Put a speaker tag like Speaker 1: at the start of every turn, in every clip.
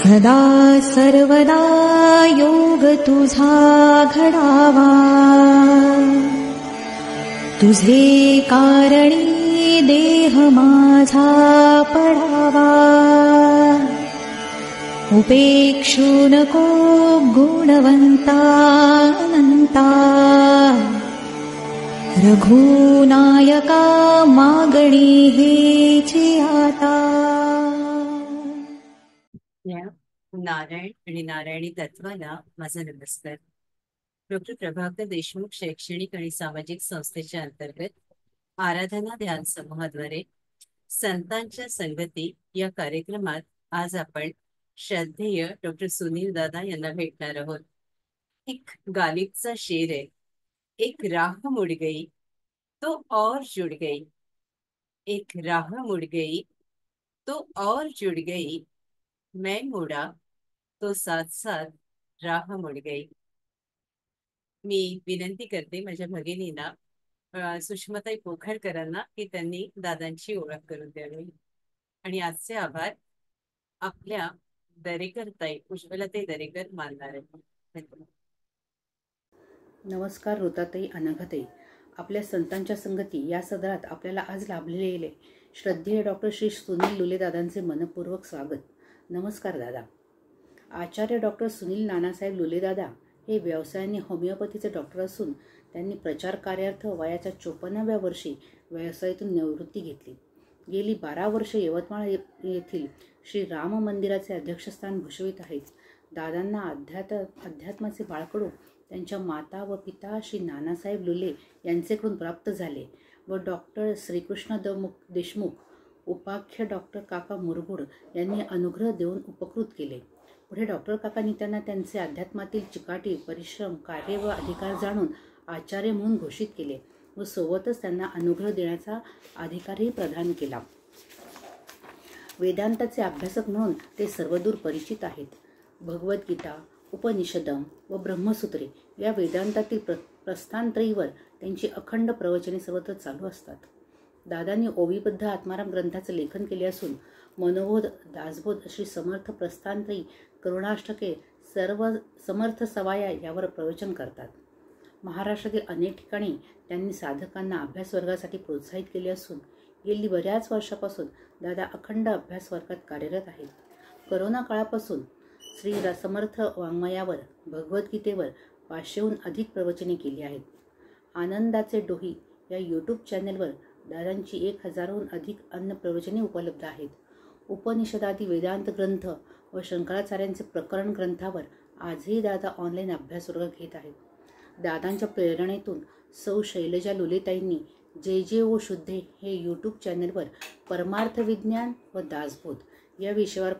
Speaker 1: सदा सर्वदा योग तुझा घडावा, तुझे कारणी देह माझा पडावा. उपेक्षू नको गुणवंता अनंता, रघुनायका मागणी हेची आता.
Speaker 2: नारायण आणि नारायणी तत्वाला माझा नमस्कार. डॉक्टर प्रभाकर देशमुख शैक्षणिक आणि सामाजिक संस्थेच्या अंतर्गत आराधना ध्यान समूहाद्वारे संतांच्या संगती या कार्यक्रमात आज आपण श्रद्धेय डॉक्टर सुनील दादा यांना भेटणार आहोत. एक गालिबचा शेर आहे, एक राह मुड़ गई तो और जुड़ गई, एक राह मुड़ गई तो और जुड़ गई, मैं मुड़ा तो साथ साथ राह मुड़ गई. मी विनंती करते माझ्या भगिनींना सुषमाताई पोखरकरांना की त्यांनी दादांची ओळख करून द्यावी. आणि आजचे आभार आपल्या दरेकर ताई उज्ज्वलाताई दरेकर मानणार आहेत. धन्यवाद.
Speaker 3: नमस्कार ऋताताई, अनघाताई. आपल्या संतांच्या संगती या सदरात आपल्याला आज लाभलेले श्रद्धेय डॉक्टर श्री सुनील लुले दादांचे मनपूर्वक स्वागत. नमस्कार दादा. आचार्य डॉक्टर सुनील नानासाहेब लुले दादा हे व्यवसायाने होमिओपॅथीचे डॉक्टर असून त्यांनी प्रचार कार्यार्थ वयाच्या 54व्या वर्षी व्यवसायातून निवृत्ती घेतली. गेली 12 वर्षे यवतमाळ येथील श्री राम मंदिराचे अध्यक्षस्थान भूषवित आहेत. दादांना अध्यात्माचे बाळकडू त्यांच्या माता व पिता श्री नानासाहेब लुले यांचेकडून प्राप्त झाले व डॉक्टर श्रीकृष्ण देशमुख उपाख्य डॉक्टर काका मुरगुड यांनी अनुग्रह देऊन उपकृत केले. पुढे डॉक्टर काकांनी त्यांना त्यांचे अध्यात्मातील चिकाटी, परिश्रम, कार्य व अधिकार जाणून आचार्य म्हणून घोषित केले व सोबतच त्यांना अनुग्रह देण्याचा अधिकारही प्रदान केला. वेदांताचे अभ्यासक म्हणून ते सर्वदूर परिचित आहेत. भगवद्गीता, उपनिषदम व ब्रह्मसूत्रे या वेदांतातील प्रस्थानत्रयीवर त्यांची अखंड प्रवचने सर्वत्र चालू असतात. दादांनी ओवीबद्ध आत्माराम ग्रंथाचे लेखन केले असून मनोबोध, दासबोध, श्री समर्थ प्रस्थानत्रयी, करुणाष्टके, सर्व समर्थ सवाया यावर प्रवचन करतात. महाराष्ट्रातील अनेक ठिकाणी त्यांनी साधकांना अभ्यास वर्गासाठी प्रोत्साहित केले असून गेली बऱ्याच वर्षापासून दादा अखंड अभ्यास वर्गात कार्यरत आहेत. करोना काळापासून श्री समर्थ वाङ्मयावर, भगवद्गीतेवर 500हून अधिक प्रवचने केली आहेत. आनंदाचे डोही या यूट्यूब चॅनेलवर दादांची 1000हून अधिक अन्य प्रवचने उपलब्ध आहेत. उपनिषदादी वेदांत ग्रंथ व शंकराचार्यांचे प्रकरण ग्रंथावर आजही दादा ऑनलाईन अभ्यास वर्ग घेत आहेत. दादांच्या प्रेरणेतून सौ शैलजा लुलेताईंनी जे जे ओ शुद्धे हे यूट्यूब चॅनेलवर परमार्थ विज्ञान व दासबोध या विषयावर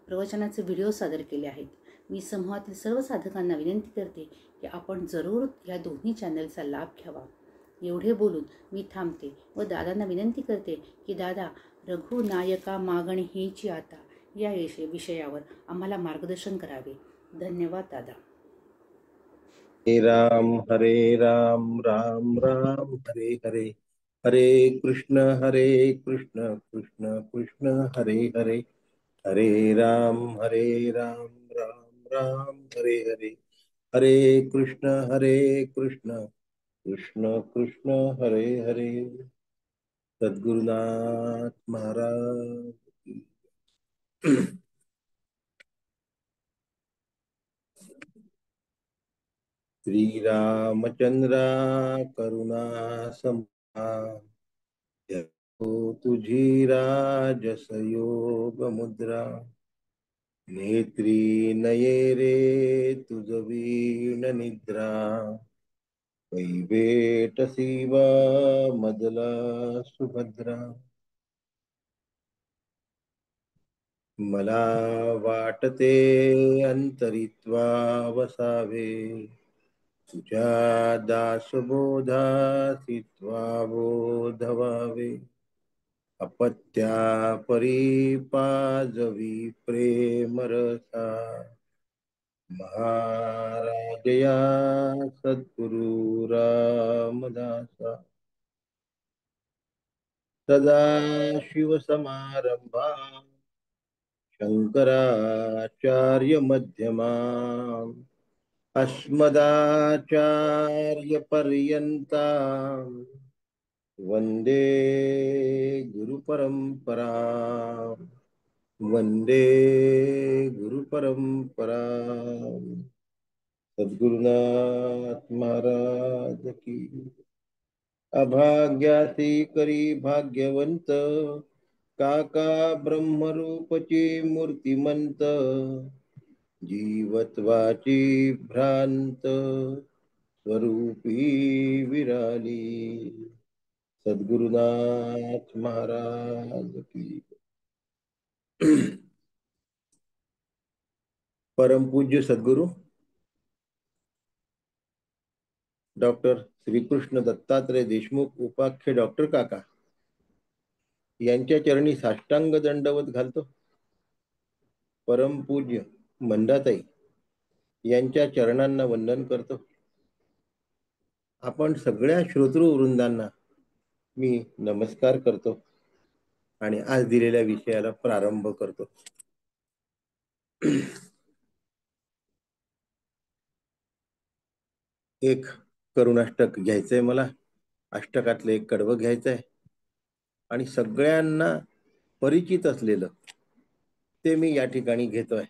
Speaker 3: प्रवचनाचे व्हिडिओ सादर केले आहेत. मी समूहातील सर्व साधकांना विनंती करते की आपण जरूर या दोन्ही चॅनलचा लाभ घ्यावा. एवढे बोलून मी थांबते व दादांना विनंती करते की दादा, रघुनायका मागणी हेची आता या विषयावर आम्हाला मार्गदर्शन करावे. धन्यवाद दादा.
Speaker 4: हरे राम राम राम हरे हरे, हरे कृष्ण कृष्ण कृष्ण हरे हरे, हरे राम राम राम हरे हरे, हरे कृष्ण कृष्ण कृष्ण हरे हरे. सद्गुरुनाथ महाराज. श्री रामचंद्र करुणा समा, तुझी राजस योग मुद्रा, नेत्री नये रे तुझ वीण निद्रा, कैवेटसी वा मदला सुभद्रा. मला वाटते अंतरित्वा वसावे, तुझ्या दासबोधासी त्वा बोधवावे. अपत्या परिपाजवी प्रेम रसा, महाराजया सद्गुरु रामदासा. सदा शिव समारंभा शंकराचार्यमध्यमाम् अस्मदाचार्यपर्यन्ताम् वन्दे गुरुपरम्पराम् वन्दे गुरुपरम्पराम्। सद्गुरुनाथ महाराज की। अभाग्यासी करी भाग्यवंत काका ब्रह्मरूपची मूर्तिमंत जीवत्वाची भ्रांत स्वरूपी विराली। सद्गुरुनाथ महाराज की। परमपूज्य सद्गुरु डॉक्टर श्रीकृष्ण दत्तात्रय देशमुख उपाख्य डॉक्टर काका यांच्या चरणी साष्टांग दंडवत घालतो। परमपूज्य मंदाताई यांच्या चरणांना वंदन करतो। आपण सगळ्या श्रोतृ वृंदांना मी नमस्कार करतो आणि आज दिलेल्या विषयाला प्रारंभ करतो। एक करुणाष्टक घ्यायचंय मला, अष्टकातलं एक कडवं घ्यायचंय आणि सगळ्यांना परिचित असलेलं ते मी या ठिकाणी घेतोय।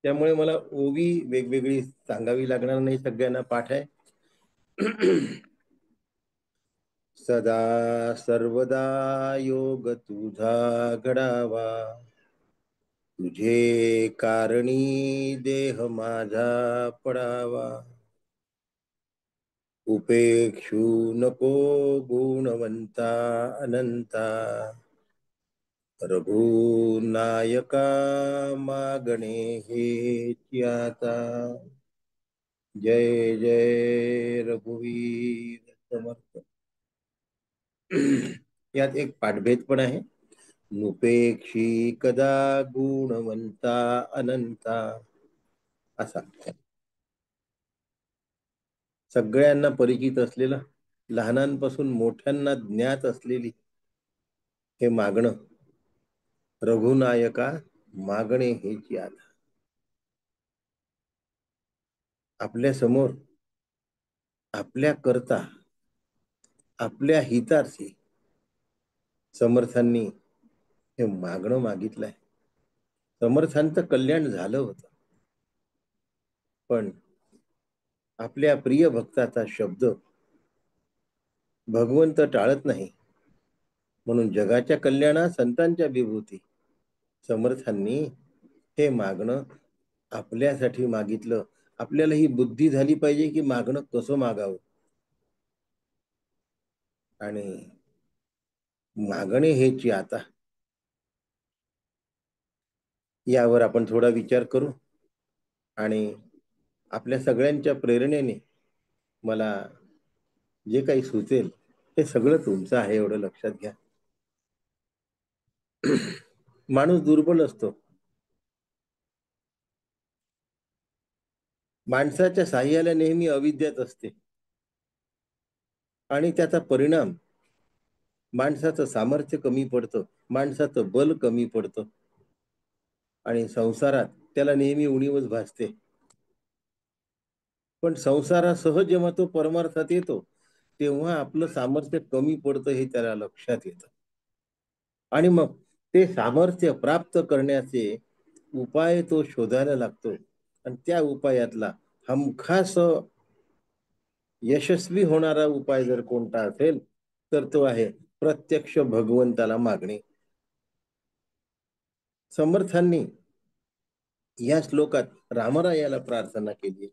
Speaker 4: त्यामुळे मला ओवी वेगवेगळी सांगावी लागणार नाही, सगळ्यांना पाठ आहे। सदा सर्वदा योग तुझा घडावा, तुझे कारणी देह माझा पडावा, उपेक्षू नको गुणवंता अनंता, रघुनायका मागणे हेची आता। जय जय रघुवीर समर्थ। यात एक पाठभेद पण आहे। नुपेक्षी कदा गुणवंता अनंता असा। सगळ्यांना परिचित असलेलं, लहानांपासून मोठ्यांना ज्ञात असलेली हे मागणं, रघुनायका मागणे हेची आता। आपल्या समोर आपल्या करता आपल्या हितार्थी समर्थांनी हे मागणं मागितलंय। समर्थांचं कल्याण झालं होतं, पण आपल्या प्रिय भक्ताचा शब्द भगवंत टाळत नाही, म्हणून जगाच्या कल्याणा संतांच्या विभूती समर्थांनी हे मागणं आपल्यासाठी मागितलं। आपल्याला ही बुद्धी झाली पाहिजे की मागणं कसं मागावं, आणि मागणे हेची आता यावर आपण थोडा विचार करू। आणि आपल्या सगळ्यांच्या प्रेरणेने मला जे काही सुचेल ते सगळं तुमचं आहे एवढं लक्षात घ्या। माणूस दुर्बल असतो। माणसाच्या साह्याला नेहमी अविद्याच असते आणि त्याचा परिणाम माणसाचं सामर्थ्य कमी पडतं, माणसाचं बल कमी पडतं आणि संसारात त्याला नेहमी उणीवच भासते। पण संसारासह जेव्हा तो परमार्थात येतो तेव्हा आपलं सामर्थ्य कमी पडतं हे त्याला लक्षात येतं आणि मग ते सामर्थ्य प्राप्त करण्याचे उपाय तो शोधायला लागतो। आणि त्या उपायातला हमखास यशस्वी होणारा उपाय जर कोणता असेल तर तो आहे प्रत्यक्ष भगवंताला मागणे। समर्थांनी या श्लोकात रामरायाला प्रार्थना केली।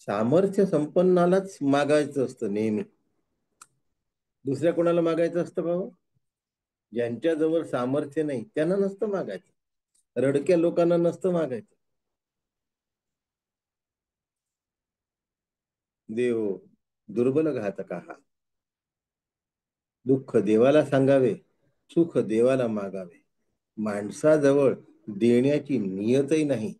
Speaker 4: सामर्थ्य संपन्नालाच मागायचं असतं नेहमी, दुसऱ्या कोणाला मागायचं असतं बाबा? ज्यांच्याजवळ सामर्थ्य नाही त्यांना नसतं मागायचं, रडक्या लोकांना नसतं मागायचं। देव दुर्बल घातका हा, दुःख देवाला सांगावे, सुख देवाला मागावे। माणसाजवळ देण्याची नियतही नाही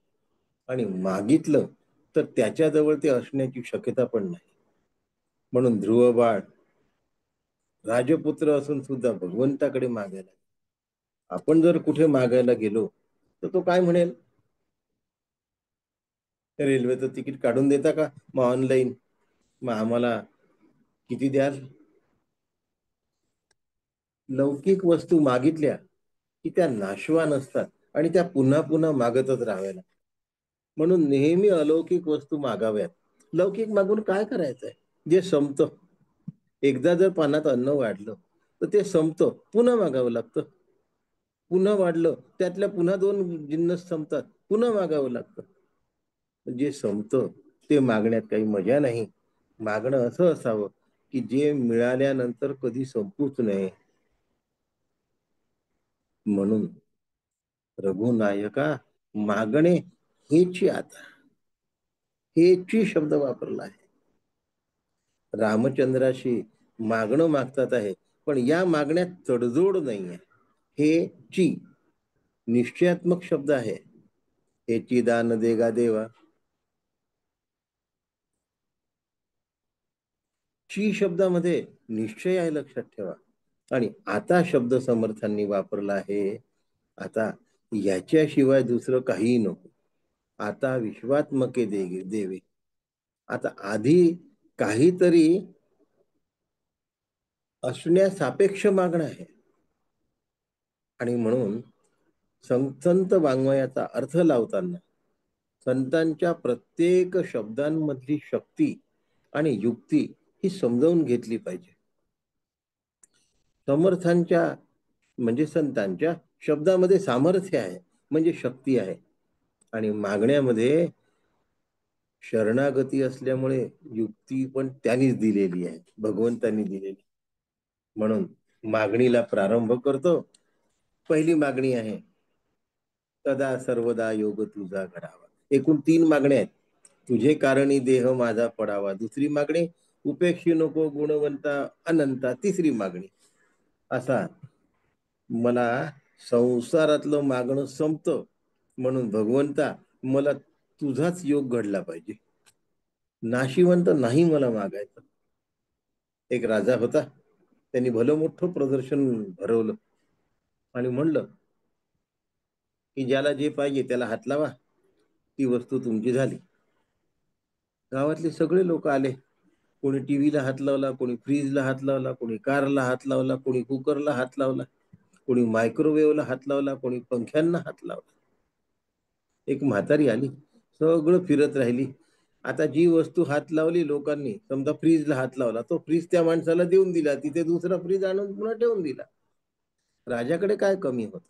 Speaker 4: आणि मागितलं तर त्याच्याजवळ ते असण्याची शक्यता पण नाही। म्हणून ध्रुव बाळ राजपुत्र असून सुद्धा भगवंताकडे मागायला, आपण जर कुठे मागायला गेलो तर तो काय म्हणेल, रेल्वेचं तिकीट काढून देता का, मग ऑनलाईन, मग आम्हाला किती द्याल. लौकिक वस्तू मागितल्या की त्या नाशवान असतात आणि त्या पुन्हा पुन्हा मागतच राहाव्या. म्हणून नेहमी अलौकिक वस्तू मागाव्यात. लौकिक मागून काय करायचंय, जे संपतं. एकदा जर पानात अन्न वाढलं तर ते संपतं, पुन्हा मागावं लागतं. पुन्हा वाढलं, त्यातल्या पुन्हा 2 जिन्नस संपतात, पुन्हा मागावं लागतं. जे संपतं ते मागण्यात काही मजा नाही. मागणं असं असावं की जे मिळाल्यानंतर कधी संपूच नये. म्हणून रघुनायका मागणे हेची आता, हेची शब्द वापरला आहे. रामचंद्राशी मागणं मागतात आहे, पण या मागण्यात तडजोड नाहीये. हे ची निश्चयात्मक शब्द आहे. हेची दान देगा देवा. ची शब्दामध्ये निश्चय आहे, लक्षात ठेवा. आणि आता शब्द समर्थांनी वापरला आहे, आता याच्याशिवाय दुसरं काहीही नको. आता विश्वात्मके देवे. आता आधी काहीतरी असण्यासापेक्ष मागणं आहे. आणि म्हणून संत वाङ्मयाचा अर्थ लावताना संतांच्या प्रत्येक शब्दांमधली शक्ती आणि युक्ती ही समजावून घेतली पाहिजे. समर्थांच्या म्हणजे संतांच्या शब्दामध्ये सामर्थ्य आहे, म्हणजे शक्ती आहे. आणि मागण्यामध्ये शरणागती असल्यामुळे युक्ती पण त्यांनीच दिलेली आहे, भगवंतांनी दिलेली. म्हणून मागणीला प्रारंभ करतो. पहिली मागणी आहे, सदा सर्वदा योग तुझा घडावा. एकूण 3 मागण्या आहेत. तुझे कारणी देह माझा पडावा. दुसरी मागणी, उपेक्षी नको गुणवंता अनंता. तिसरी मागणी, असा मला संसारातलं मागणं संपतं, म्हणून भगवंता मला तुझाच योग घडला पाहिजे. नाशिवंत नाही मला मागायचं. एक राजा होता, त्यांनी भलं मोठं प्रदर्शन भरवलं आणि म्हणलं की ज्याला जे पाहिजे त्याला हात लावा, ती वस्तू तुमची झाली. गावातले सगळे लोक आले. कोणी टीव्हीला हात लावला, कोणी फ्रीजला हात लावला, कोणी कारला हात लावला, कोणी कुकरला हात लावला, कोणी मायक्रोवेव्हला हात लावला, कोणी पंख्यांना हात लावला. एक म्हातारी आली, सगळं फिरत राहिली. आता जी वस्तू हात लावली लोकांनी, समजा फ्रीजला हात लावला, तो फ्रीज त्या माणसाला देऊन दिला. तिथे दुसरा फ्रीज आणून पुन्हा ठेवून दिला. राजाकडे काय कमी होत.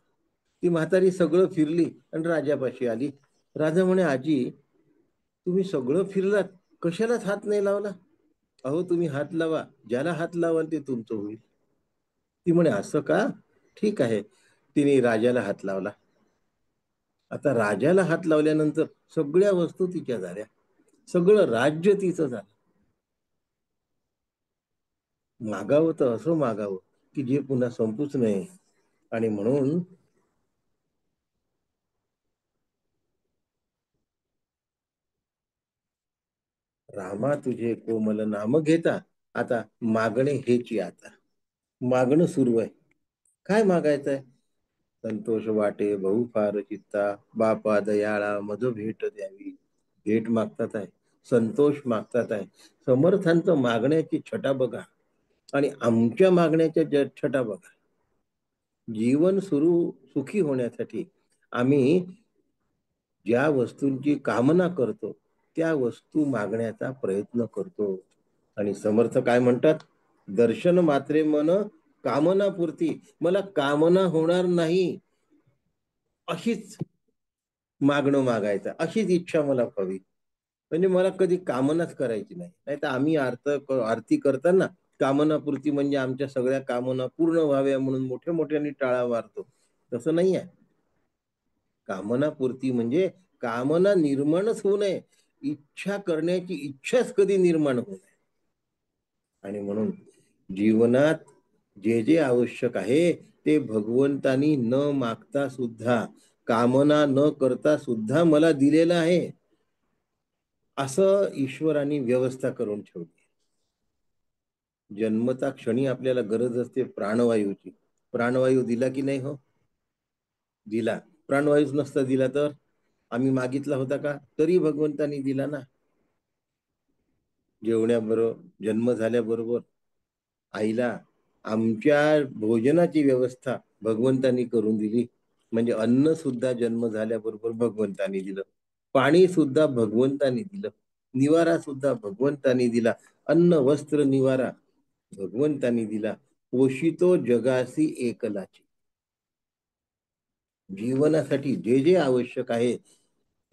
Speaker 4: ती म्हातारी सगळं फिरली आणि राजापाशी आली. राजा म्हणे, आजी तुम्ही सगळं फिरलात, कशालाच हात नाही लावला. अहो तुम्ही हात लावा, ज्याला हात लावाल ते तुमचं होईल. ती म्हणे, असं का, ठीक आहे. तिने राजाला हात लावला. आता राजाला हात लावल्यानंतर सगळ्या वस्तू तिच्या झाल्या, सगळं राज्य तिचं झालं. मागावं तर असं मागावं की जे पुन्हा संपूच नये. आणि म्हणून रामा तुझे कोमल नाम घेता. आता मागणे हेची आता, मागणं सुरू आहे. काय मागायचंय, संतोष वाटे बहु फार चित्ता, बापा दयाळा मज भेट द्यावी. भेट मागतात आहे, संतोष मागतात आहे. समर्थांचं मागण्याची छटा बघा आणि आमच्या मागण्याच्या छटा बघा. जीवन सुखी होण्यासाठी आम्ही ज्या वस्तूंची कामना करतो त्या वस्तू मागण्याचा प्रयत्न करतो. आणि समर्थ काय म्हणतात, दर्शन मात्रे मन कामनापूर्ती. मला कामना होणार नाही अशीच मागणं मागायचं, अशीच इच्छा मला हवी. म्हणजे मला कधी कामनाच करायची नाही. नाही तर आम्ही आरती करताना कामनापूर्ती म्हणजे आमच्या सगळ्या कामना पूर्ण व्हाव्या म्हणून मोठ्या मोठ्याने टाळा मारतो. तसं नाही आहे. कामनापूर्ती म्हणजे कामना निर्माणच होऊ नये, इच्छा करण्याची इच्छाच कधी निर्माण होऊ नये. आणि म्हणून जीवनात जे जे आवश्यक आहे ते भगवंतानी न मागता सुद्धा, कामना न करता सुद्धा मला दिलेलं आहे, असं ईश्वराने व्यवस्था करून ठेवली. जन्मता क्षणी आपल्याला गरज असते प्राणवायूची. प्राणवायू दिला की नाही हो, दिला. प्राणवायूच नसता दिला तर आम्ही मागितला होता का? तरी भगवंतानी दिला ना. जेवण्याबरोबर जन्म झाल्याबरोबर आईला आमच्या भोजनाची व्यवस्था भगवंतानी करून दिली. म्हणजे अन्न सुद्धा जन्म झाल्याबरोबर भगवंतानी दिलं, पाणी सुद्धा भगवंतानी दिलं, निवारा सुद्धा भगवंतानी दिला. अन्न वस्त्र निवारा भगवंतानी दिला. पोषितो जगासी एकलाची. जीवनासाठी जे जे आवश्यक आहे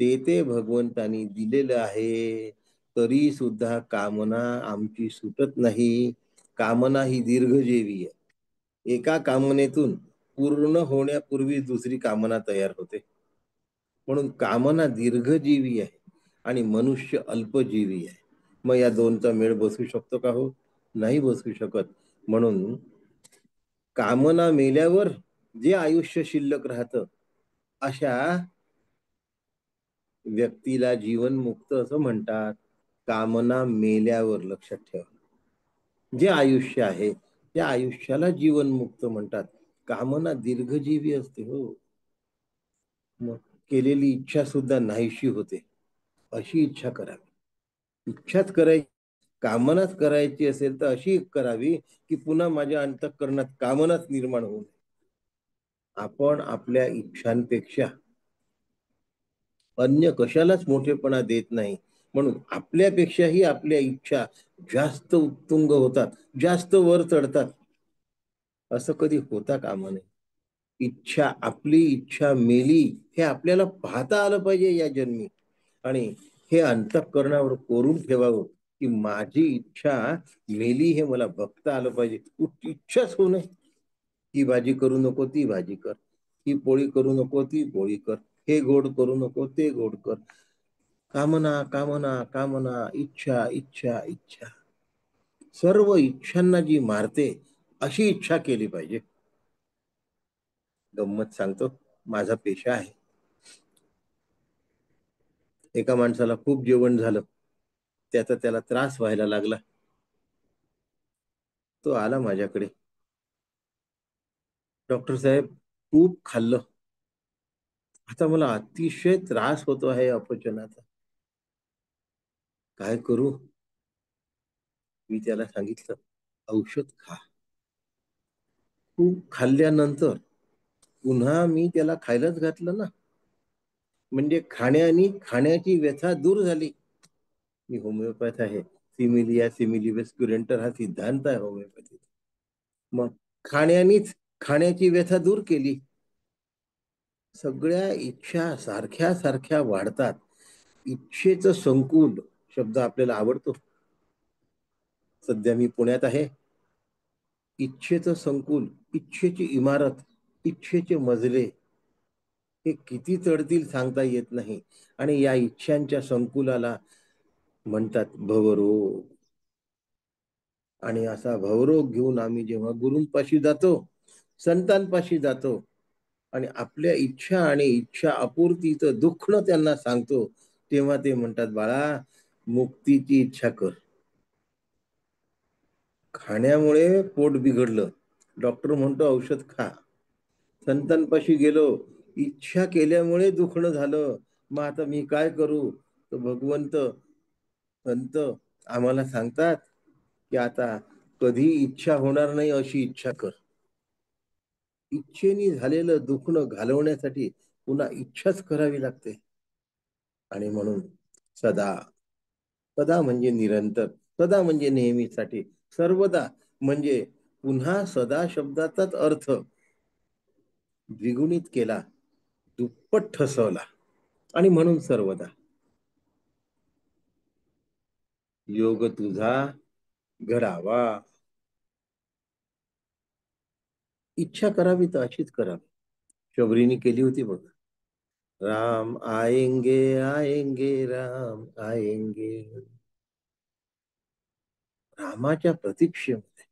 Speaker 4: ते भगवंतानी दिलेलं आहे. तरी सुद्धा कामना आमची सुटत नाही. कामना ही दीर्घजीवी आहे. एका कामनेतून पूर्ण होण्यापूर्वी दुसरी कामना तयार होते. म्हणून कामना दीर्घजीवी आहे आणि मनुष्य अल्पजीवी आहे. मग या दोनचा मेळ बसू शकतो का? हो, नाही बसू शकत. म्हणून कामना मेल्यावर जे आयुष्य शिल्लक राहतं अशा व्यक्तीला जीवनमुक्त असं म्हणतात. कामना मेल्यावर लक्षात ठेवा, जे आयुष्य आहे त्या आयुष्याला जीवनमुक्त म्हणतात. कामना दीर्घजीवी असते. हो, मग केलेली इच्छा सुद्धा नाहीशी होते. अशी इच्छा करावी. इच्छाच करायची, कामनाच करायची असेल तर अशी करावी की पुन्हा माझ्या अंतःकरणात कामनाच निर्माण होऊ नये. आपण आपल्या इच्छांपेक्षा अन्य कशालाच मोठेपणा देत नाही. म्हणून आपल्यापेक्षाही आपल्या इच्छा जास्त उत्तुंग होतात, जास्त वर चढतात. असं कधी होता कामा नये. इच्छा, आपली इच्छा मेली हे आपल्याला पाहता आलं पाहिजे या जन्मी. आणि हे अंतःकरणावर कोरून ठेवावं की माझी इच्छा मेली हे मला बघता आलं पाहिजे. इच्छाच होऊ नये. ही भाजी करू नको, ती भाजी कर. ही पोळी करू नको, ती पोळी कर. हे गोड करू नको, ते गोड कर. कामना कामना कामना, इच्छा इच्छा इच्छा. सर्व इच्छांना जी मारते अशी इच्छा केली पाहिजे. गंमत सांगतो, माझा पेशा आहे. एका माणसाला खूप जेवण झालं, त्याचा त्याला त्रास व्हायला लागला. तो आला माझ्याकडे, डॉक्टर साहेब खूप खाल्लं, आता मला अतिशय त्रास होतो आहे अपचनाचा, काय करू? मी त्याला सांगितलं, औषध खा. खूप खाल्ल्यानंतर पुन्हा मी त्याला खायलाच घातलं ना. म्हणजे खाण्याने खाण्याची व्यथा दूर झाली. मी होमिओपॅथ आहे. सिमिलिया सिमिलीबस क्युरेंटर हा सिद्धांत आहे होमिओपॅथीत. मग खाण्यानेच खाण्याची व्यथा दूर केली. सगळ्या इच्छा सारख्या सारख्या वाढतात. इच्छेचं संकुल शब्द आपल्याला आवडतो. सध्या मी पुण्यात आहे. इच्छेचं संकुल, इच्छेची इमारत, इच्छेचे मजले हे किती चढतील सांगता येत नाही. आणि या इच्छांच्या संकुलाला म्हणतात भवरोग. आणि असा भवरोग घेऊन आम्ही जेव्हा गुरूंपाशी जातो, संतांपाशी जातो आणि आपल्या इच्छा आणि इच्छा अपूर्तीचं दुःख त्यांना सांगतो, तेव्हा ते म्हणतात, बाळा मुक्तीची इच्छा कर. खाण्यामुळे पोट बिघडलं, डॉक्टर म्हणतो औषध खा. संतांपाशी गेलो, इच्छा केल्यामुळे दुखणं झालं, मग आता मी काय करू? तर भगवंत संत आम्हाला सांगतात की आता कधी इच्छा होणार नाही अशी इच्छा कर. इच्छेने झालेलं दुखणं घालवण्यासाठी पुन्हा इच्छाच करावी लागते. आणि म्हणून सदा, सदा म्हणजे निरंतर, सदा म्हणजे नेहमीसाठी, सर्वदा म्हणजे पुन्हा सदा शब्दाचाच अर्थ द्विगुणित केला, दुप्पट ठसवला. आणि म्हणून सर्वदा योग तुझा घडावा. इच्छा करावी तर अशीच करावी. शबरीने केली होती बघ, राम आएंगे आएंगे राम आएंगे. रामाच्या प्रतीक्षेमध्ये,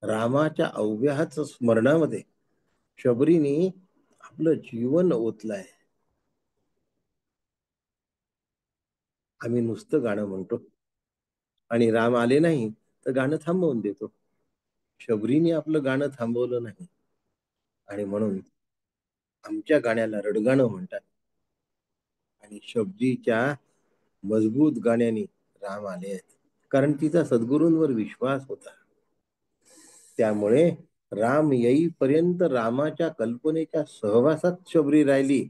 Speaker 4: रामाच्या अव्याहत स्मरणामध्ये शबरीने आपलं जीवन ओतलंय. आम्ही नुसतं गाणं म्हणतो आणि राम आले नाही तर गाणं थांबवून देतो. शबरीने आपलं गाणं थांबवलं नाही. आणि म्हणून आमच्या गाण्याला रडगाणं म्हणतात. आणि शबजीच्या मजबूत गाण्याने राम आले आहेत, कारण तिचा सद्गुरूंवर विश्वास होता. त्यामुळे राम येईपर्यंत रामाच्या कल्पनेच्या सहवासात शबरी राहिली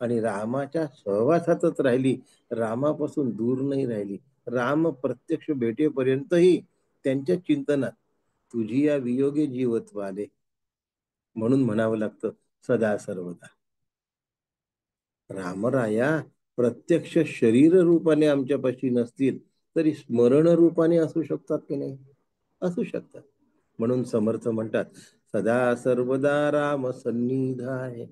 Speaker 4: आणि रामाच्या सहवासातच राहिली, रामापासून दूर नाही राहिली. राम प्रत्यक्ष भेटेपर्यंतही त्यांच्या चिंतनात तुझी या वियोगे जीवत्व आले, म्हणून म्हणावं लागतं सदा सर्वदा. रामराया प्रत्यक्ष शरीर रूपाने आमच्यापाशी नसतील तरी स्मरण रूपाने असू शकतात की नाही? असू शकतात. म्हणून समर्थ म्हणतात सदा सर्वदा राम सन्निध आहे.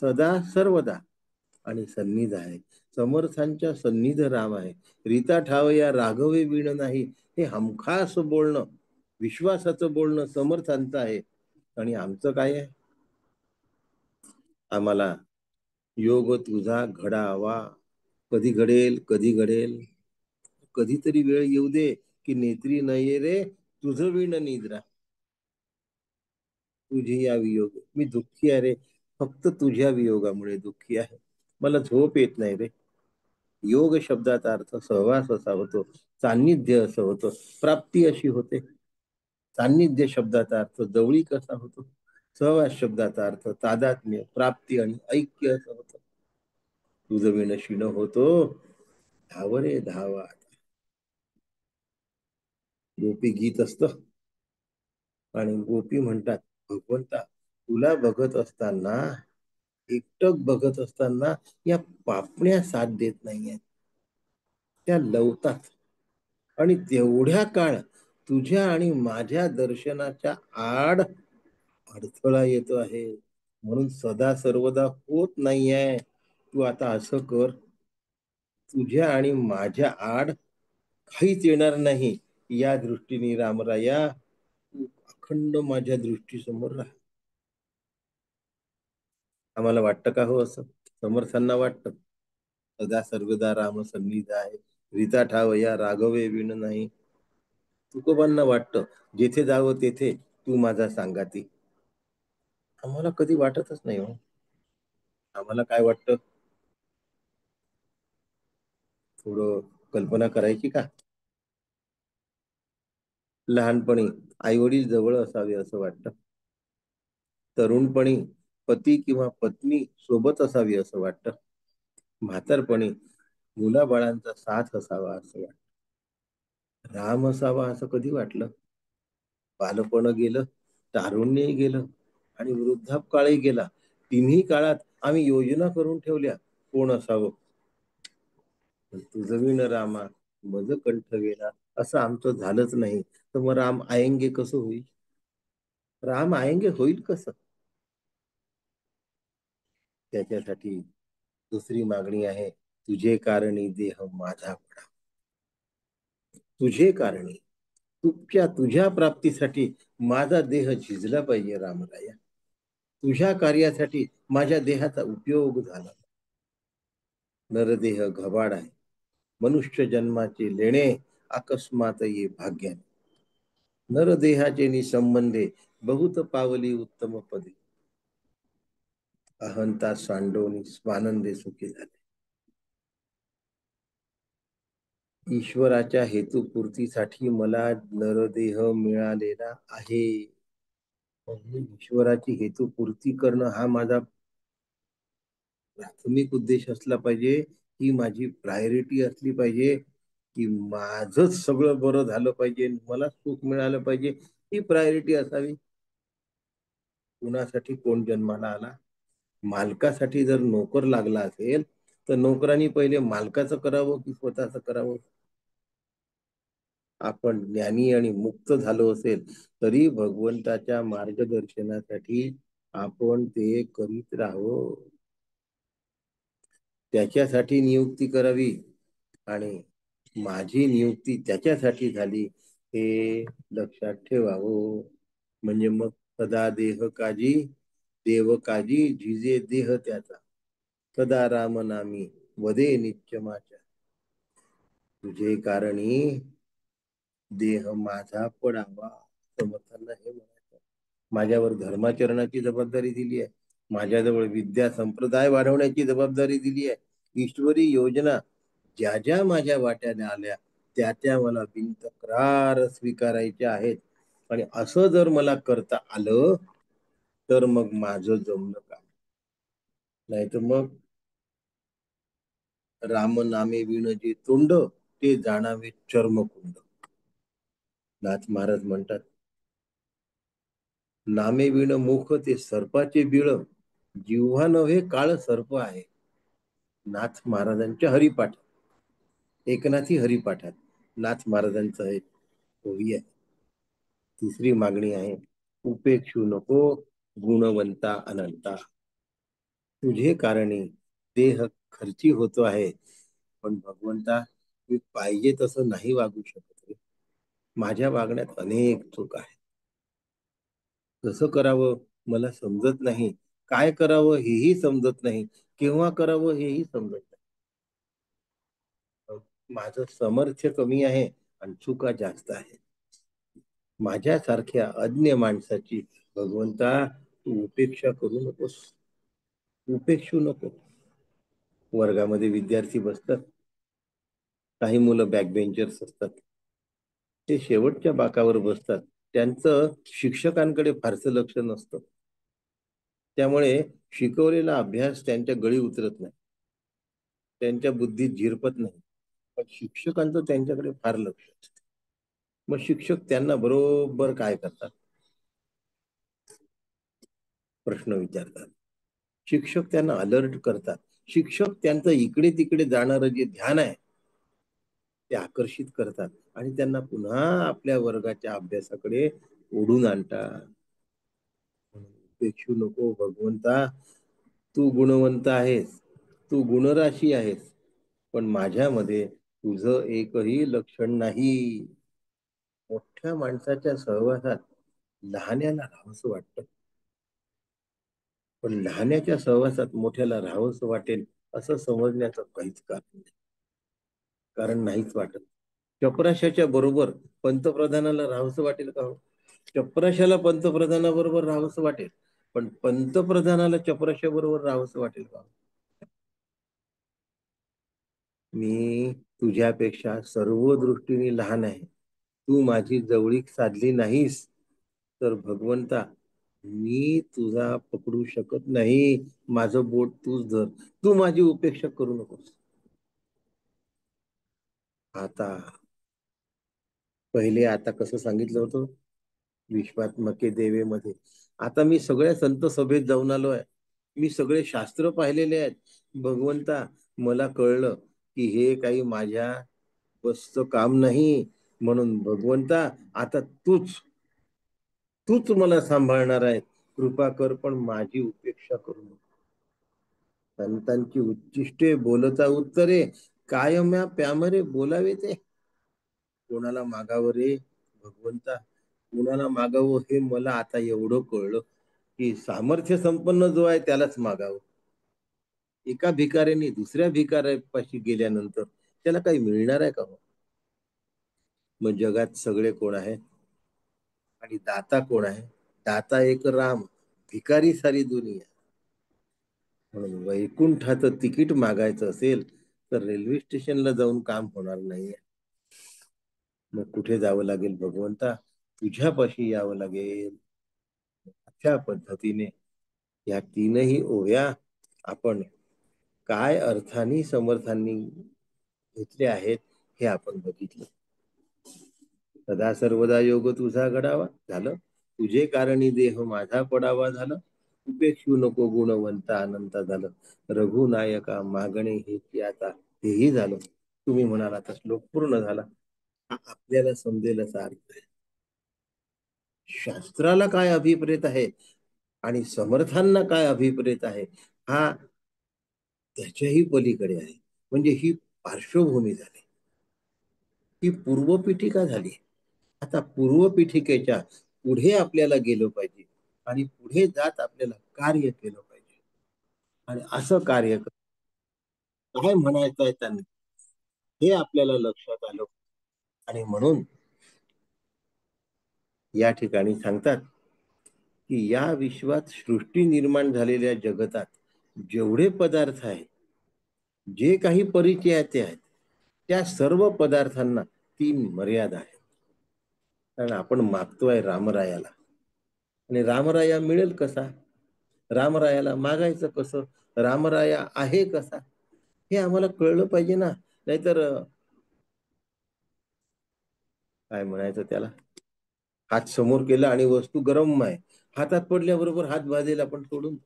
Speaker 4: सदा सर्वदा आणि सन्निध आहे. समर्थांच्या सन्निध राम आहे. रीता ठाव या राघवे विण नाही, हे हमखास बोलणं, विश्वासाचं बोलणं समर्थांचं आहे. आणि आमचं काय आहे? आम्हाला योग तुझा घडावा, कधी घडेल कधी घडेल, कधीतरी वेळ येऊ दे की नेत्री नये रे तुझं विण निद्रा. तुझी या वियोग, मी दुःखी आहे रे, फक्त तुझ्या वियोगामुळे दुःखी आहे, मला झोप येत नाही रे. योग शब्दाचा अर्थ सहवास असा होतो, सान्निध्य असं होतं, प्राप्ती अशी होते. सान्निध्य शब्दाचा अर्थ जवळीक असा होतो, सहवास शब्दाचा अर्थ तादात्म्य, प्राप्ती आणि ऐक्य असं होतं. तुझं विण शिण होतो, धाव रे धावा. गोपी गीत असतं आणि गोपी म्हणतात भगवंता तुला बघत असताना, एकटक बघत असताना या पापण्या साथ देत नाहीये, त्या लवतात. आणि तेवढ्या काळ तुझ्या आणि माझ्या दर्शनाच्या आड अडथळा येतो आहे, म्हणून सदा सर्वदा होत नाहीये. तू आता असं कर, तुझ्या आणि माझ्या आड काहीच येणार नाही, या दृष्टीने रामराया तू अखंड माझ्या दृष्टीसमोर राहा. आम्हाला वाटतं का हो असं? समर्थांना वाटतं सदा सर्वदा राम सन्निध आहे, रीता ठाव या राघवे विण नाही. तुकोबांना वाटतं जेथे जावं तेथे तू माझा सांगाती. आम्हाला कधी वाटतच नाही हो. आम्हाला काय वाटतं, थोडं कल्पना करायची का? लहानपणी आई वडील जवळ असावे असं वाटतं, तरुणपणी पती किंवा पत्नी सोबत असावी असं वाटतं, म्हातारपणी मुलाबाळांचा साथ असावा असं वाटतं. राम असावा असं कधी वाटलं? बालपण गेलं, तारुण्य गेलं आणि वृद्धापकाळही गेला. तिन्ही काळात आम्ही योजना करून ठेवल्या कोण असावं. तुझं विण रामा मज कंठ गेला, असं आमचं झालंच नाही, तर मग राम आयंगे कसं होईल? राम आयंगे होईल कसं? त्याच्यासाठी दुसरी मागणी आहे, तुझे कारणी देह माझा पडा. तुझे कारणी, तुझ्या प्राप्तीसाठी माझा देह झिजला पाहिजे रामराया. तुझ्या कार्यासाठी माझ्या देहाचा उपयोग झाला. नरदेह घबाड आहे, मनुष्य जन्माचे लेणे अकस्मात ये भाग्याने. नरदेहाचे निसंबंधे बहुत पावली उत्तम पदे, अहंता सांडोनी स्वानंदे सुखी झाले. ईश्वराच्या हेतुपूर्तीसाठी मला नरदेह मिळालेला आहे. ईश्वराची हेतुपूर्ती करणं हा माझा प्राथमिक उद्देश असला पाहिजे, ही माझी प्रायोरिटी असली पाहिजे, की माझंच सगळं बरं झालं पाहिजे, मला सुख मिळालं पाहिजे, ही प्रायोरिटी असावी. कुणासाठी कोण जन्माला आला? मालकासाठी जर नोकर लागला असेल तर नोकरांनी पहिले मालकाचं करावं की स्वतःच करावं? आपण ज्ञानी आणि मुक्त झालो असेल तरी भगवंताच्या मार्गदर्शनासाठी आपण ते करीत राहावं, त्याच्यासाठी नियुक्ती करावी. आणि माझी नियुक्ती त्याच्यासाठी झाली हे लक्षात ठेवावं. म्हणजे मग सदा देह काजी देव काजी झिजे देह त्याचा, सदा राम नामी वदे नित्य माझ्या. तुझे कारणी देह माझा पडावा. समर्थांना हे म्हणायचं, माझ्यावर धर्माचरणाची जबाबदारी दिली आहे, माझ्याजवळ विद्या संप्रदाय वाढवण्याची जबाबदारी दिली आहे. ईश्वरी योजना ज्या ज्या माझ्या वाट्याने आल्या त्या त्या मला बिनतक्रार स्वीकारायच्या आहेत. आणि असं जर मला करता आलं तर मग माझं जमलं का. नाही तर मग राम नामे विण जे तोंड ते जाणावे चर्मकुंड. नाथ महाराज म्हणतात, नामे विण मुख ते सर्पाचे बिळ, जिव्हा नव्हे काळ सर्प आहे. नाथ महाराजांच्या हरिपाठ, एकनाथी हरिपाठात नाथ महाराजांचं एक ओवी आहे. तिसरी मागणी आहे, उपेक्षू नको गुणवंता अनंता. तुझे कारणी देह खर्ची होतो आहे, पण भगवंता मी पाहिजे तसं नाही वागू शकत. माझ्या वागण्यात अनेक चूक आहे. कसं करावं मला समजत नाही, काय करावं हेही समजत नाही, केव्हा करावं हेही समजत नाही. माझं सामर्थ्य कमी आहे आणि चुका जास्त आहे. माझ्यासारख्या अज्ञ माणसाची भगवंता तू उपेक्षा करू नकोस, उपेक्षू नको. वर्गामध्ये विद्यार्थी बसतात, काही मुलं बॅकबेंचर्स असतात, ते शेवटच्या बाकावर बसतात. त्यांचं शिक्षकांकडे फारसं लक्ष नसतं, त्यामुळे शिकवलेला अभ्यास त्यांच्या गळी उतरत नाही, त्यांच्या बुद्धीत झिरपत नाही. पण शिक्षकांचं त्यांच्याकडे फार लक्ष असतं. मग शिक्षक त्यांना बरोबर काय करतात, प्रश्न विचारतात. शिक्षक त्यांना अलर्ट करतात. शिक्षक त्यांचं इकडे तिकडे जाणारं जे ध्यान आहे ते आकर्षित करतात आणि त्यांना पुन्हा आपल्या वर्गाच्या अभ्यासाकडे ओढून आणतात. उपेक्षू नको भगवंता, तू गुणवंत आहेस, तू गुणराशी आहेस, पण माझ्यामध्ये तुझं एकही लक्षण नाही. मोठ्या माणसाच्या सहवासात लहान्याला राहावंसं वाटतं, पण लहान्याच्या सहवासात मोठ्याला राहावंसं वाटेल असं समजण्याचं काहीच कारण नाही. कारण नाहीच वाटत. चपराशाच्या बरोबर पंतप्रधानाला राहावंसं वाटेल का हो? चपराशाला पंतप्रधानाबरोबर राहावंसं वाटेल, पण पंतप्रधानाला चपराशा बरोबर राहावंसं वाटेल का? मी तुझ्यापेक्षा सर्व दृष्टीने लहान आहे. तू माझी जवळीक साधली नाहीस तर भगवंता मी तुझा पकडू शकत नाही. माझं बोट तूच धर, तू माझी उपेक्षा करू नकोस. आता पहिले आता कसं सांगितलं होतं विश्वात्मके देवेमध्ये, आता मी सगळ्या संत सभेत जाऊन आलो आहे, मी सगळे शास्त्र पाहिलेले आहेत. भगवंता मला कळलं की हे काही माझ्या बसचं काम नाही, म्हणून भगवंता आता तूच तूच मला सांभाळणार आहे. कृपा कर पण माझी उपेक्षा करू नको. संतांची उच्चिष्टे बोलता उत्तरे, कायम्या प्यामरे बोलावे ते. कोणाला मागावं रे भगवंता, कोणाला मागावं हे मला आता एवढं कळलं की सामर्थ्य संपन्न जो आहे त्यालाच मागावं. एका भिकाऱ्याने दुसऱ्या भिकाऱ्यापाशी गेल्यानंतर त्याला काही मिळणार आहे का हो? मग जगात सगळे कोण आहे आणि दाता कोण आहे? दाता एक राम, भिकारी सारी दुनिया. म्हणून वैकुंठाचं तिकीट मागायचं असेल तर रेल्वे स्टेशनला जाऊन काम होणार नाहीये. मग कुठे जावं लागेल भगवंता? तुझ्यापाशी यावं लागेल. अशा पद्धतीने या तीनही ओव्या आपण काय अर्थाने समर्थांनी घेतले आहेत हे आपण बघितलं. सदा सर्वदा योग तुझा घडावा झालं, तुझे कारणी देह माझा पडावा झालं, उपेक्षू नको गुणवंता अनंता झालं, रघुनायका मागणे हे आता हेही झालं. तुम्ही म्हणाल आता श्लोक पूर्ण झाला. आपल्याला समजेल असा अर्थ आहे. शास्त्राला काय अभिप्रेत आहे आणि समर्थांना काय अभिप्रेत आहे हा त्याच्याही पलीकडे आहे. म्हणजे ही पार्श्वभूमी झाली, ही पूर्वपीठिका झाली. आता पूर्वपीठिकेच्या पुढे आपल्याला गेलं पाहिजे आणि पुढे जात आपल्याला कार्य केलं पाहिजे. आणि असं कार्य काय म्हणायचं आहे त्यांना हे आपल्याला लक्षात आलं. आणि म्हणून या ठिकाणी सांगतात की या विश्वात सृष्टी निर्माण झालेल्या जगतात जेवढे पदार्थ आहेत, जे काही परिचयाचे आहेत, त्या सर्व पदार्थांना 3 मर्यादा आहेत. कारण आपण मागतोय रामरायाला, आणि रामराया मिळेल कसा? रामरायाला मागायचं कसं? रामराया आहे कसा? हे आम्हाला कळलं पाहिजे ना. नाहीतर काय म्हणायचं त्याला, हात समोर केला आणि वस्तू गरम आहे, हातात पडल्याबरोबर हात भाजेल आपण सोडून.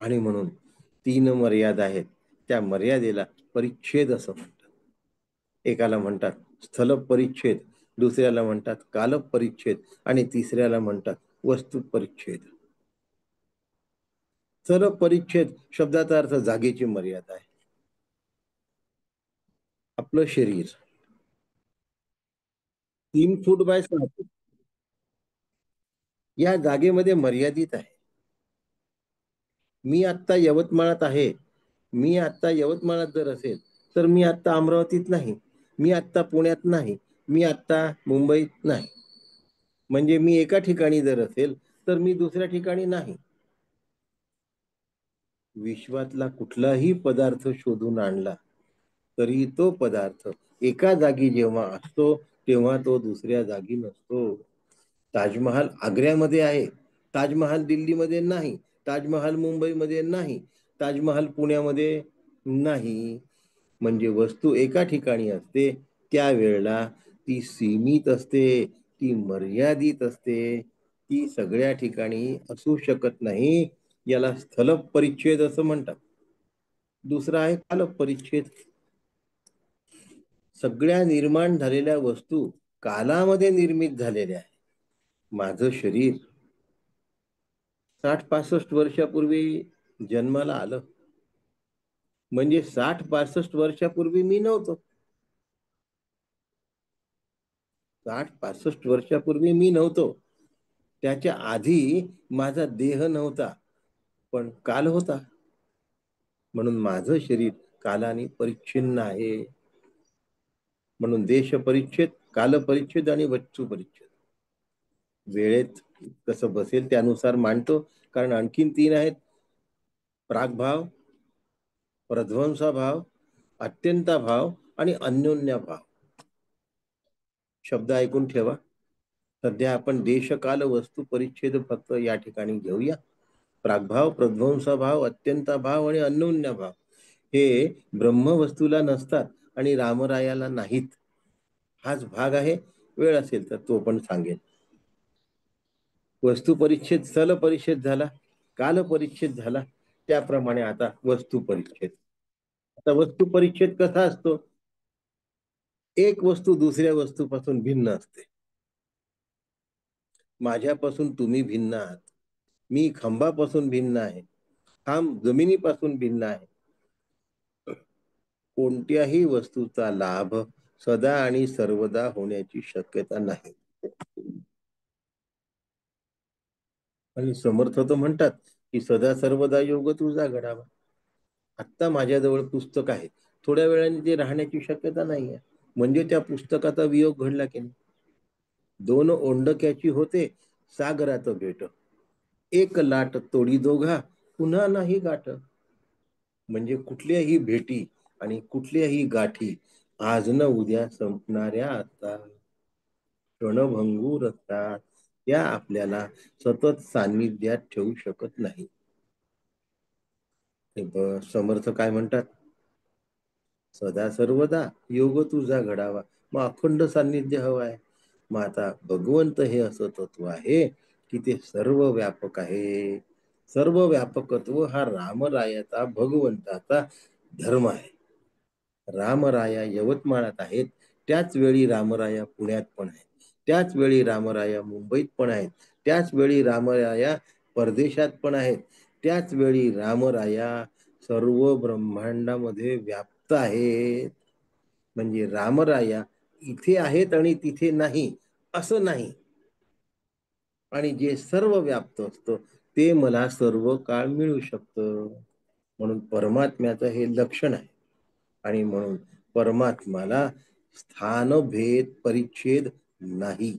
Speaker 4: आणि म्हणून 3 मर्यादा आहेत. त्या मर्यादेला परिच्छेद असं म्हणतात. एकाला म्हणतात स्थल परिच्छेद, दुसऱ्याला म्हणतात काल परिच्छेद, आणि तिसऱ्याला म्हणतात वस्तू परिच्छेद. स्थल परिच्छेद शब्दाचा अर्थ जागेची मर्यादा आहे. आपलं शरीर 3 फूट बाय 6 फूट या जागेमध्ये मर्यादित आहे. मी आत्ता यवतमाळात आहे. मी आत्ता यवतमाळात जर असेल तर मी आत्ता अमरावतीत नाही, मी आत्ता पुण्यात नाही, मी आत्ता मुंबईत नाही. म्हणजे मी एका ठिकाणी जर असेल तर मी दुसऱ्या ठिकाणी नाही. विश्वातला कुठलाही पदार्थ शोधून आणला तरी तो पदार्थ एका जागी जेव्हा असतो तेव्हा तो दुसऱ्या जागी नसतो. ताजमहाल आग्र्यामध्ये आहे, ताजमहाल दिल्लीमध्ये नाही, ताजमहाल मुंबईमध्ये नाही, ताजमहाल पुण्यामध्ये नाही. म्हणजे वस्तू एका ठिकाणी असते त्यावेळेला ती सीमित असते, ती मर्यादित असते, ती सगळ्या ठिकाणी असू शकत नाही. याला स्थल परिच्छेद असं म्हणतात. दुसरा आहे काल परिच्छेद. सगळ्या निर्माण झालेल्या वस्तू कालामध्ये निर्मित झालेल्या आहेत. माझं शरीर 60-65 वर्षापूर्वी जन्माला आलं, म्हणजे 60-65 वर्षापूर्वी मी नव्हतो. 60-65 वर्षापूर्वी मी नव्हतो. त्याच्या आधी माझा देह नव्हता, पण काल होता. म्हणून माझं शरीर कालाने परिच्छिन्न आहे. म्हणून देश परिच्छेद, काल परिच्छेद आणि वस्तू परिच्छेद. वेळेत कसं बसेल त्यानुसार मांडतो, कारण आणखीन 3 आहेत: प्रागभाव, प्रध्वंसाभाव, अत्यंताभाव आणि अन्योन्यभाव. शब्द ऐकून ठेवा. सध्या आपण देशकाल वस्तू परिच्छेद फक्त या ठिकाणी घेऊया. प्रागभाव, प्रध्वंसाभाव, अत्यंताभाव आणि अन्योन्यभाव हे ब्रह्मवस्तूला नसतात आणि रामरायाला नाहीत. हाच भाग आहे. वेळ असेल तर तो पण सांगेल. वस्तू परिच्छेद स्थल परिच्छेद झाला, काल परिच्छेद झाला, त्याप्रमाणे आता वस्तू परिच्छेद. आता वस्तू परिच्छेद कसा असतो? एक वस्तू दुसऱ्या वस्तूपासून भिन्न असते. माझ्यापासून तुम्ही भिन्न आहात, मी खांबापासून भिन्न आहे, खांब जमिनीपासून भिन्न आहे. कोणत्याही वस्तूचा लाभ सदा आणि सर्वदा होण्याची शक्यता नाही. आणि समर्थ तर म्हणतात की सदा सर्वदा योग तुझा घडावा. आत्ता माझ्याजवळ पुस्तक आहे, थोड्या वेळाने ते राहण्याची शक्यता नाही आहे, म्हणजे त्या पुस्तकाचा वियोग घडला की नाही. 2 ओंडक्याची होते सागरात भेट, एक लाट तोडी दोघा पुन्हा नाही गाठ. म्हणजे कुठल्याही भेटी आणि कुठल्याही गाठी आज न उद्या संपणाऱ्या आता क्षणभंगूर असतात. त्या आपल्याला सतत सान्निध्यात ठेवू शकत नाही. समर्थ काय म्हणतात? सदा सर्वदा योग तुझा घडावा. मग अखंड सान्निध्य हवं आहे. मग आता भगवंत हे असं तत्व आहे की ते सर्व व्यापक आहे. सर्व व्यापकत्व हा रामरायाचा, भगवंताचा धर्म आहे. रामराया यवतमाळात आहेत, त्याच वेळी रामराया पुण्यात पण आहेत, त्याच वेळी रामराया मुंबईत पण आहेत, त्याच वेळी रामराया परदेशात पण आहेत, त्याच वेळी रामराया सर्व ब्रह्मांडामध्ये व्याप्त आहेत. म्हणजे रामराया इथे आहेत आणि तिथे नाही असं नाही. आणि जे सर्व व्याप्त असतं ते मला सर्व काळ मिळू शकतं. म्हणून परमात्म्याचं हे लक्षण आहे. आणि म्हणून परमात्म्याला स्थानभेद परिच्छेद नाही.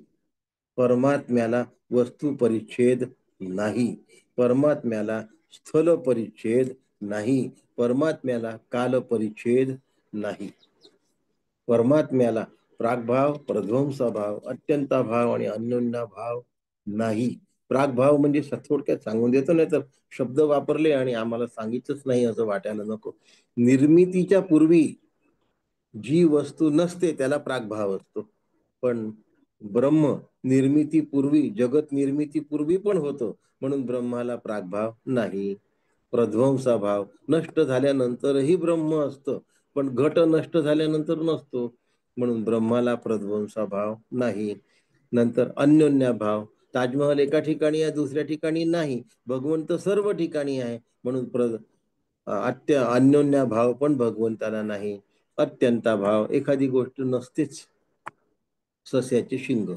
Speaker 4: परमात्म्याला वस्तू परिच्छेद नाही. परमात्म्याला स्थल परिच्छेद नाही. परमात्म्याला काल परिच्छेद नाही. परमात्म्याला प्रागभाव, प्रध्वंसभाव, अत्यंताभाव आणि अन्योन्याभाव नाही. प्रागभाव म्हणजे थोडक्यात सांगून देतो, नाही तर शब्द वापरले आणि आम्हाला सांगितलंच नाही असं वाटायला नको. निर्मितीच्या पूर्वी जी वस्तू नसते त्याला प्रागभाव असतो. पण ब्रह्म निर्मितीपूर्वी, जगत निर्मितीपूर्वी पण होतं, म्हणून ब्रह्माला प्रागभाव नाही. प्रध्वंसाभाव, नष्ट झाल्यानंतरही ब्रह्म असतं, पण घट नष्ट झाल्यानंतर नसतो, म्हणून ब्रह्माला प्रध्वंसाभाव नाही. नंतर अन्योन्याभाव, ताजमहल एका ठिकाणी आहे, दुसऱ्या ठिकाणी नाही. भगवंत सर्व ठिकाणी आहे, म्हणून अन्योन्याभाव पण भगवंताला नाही. अत्यंताभाव, एखादी गोष्ट नसतेच, सस्याचे शिंग,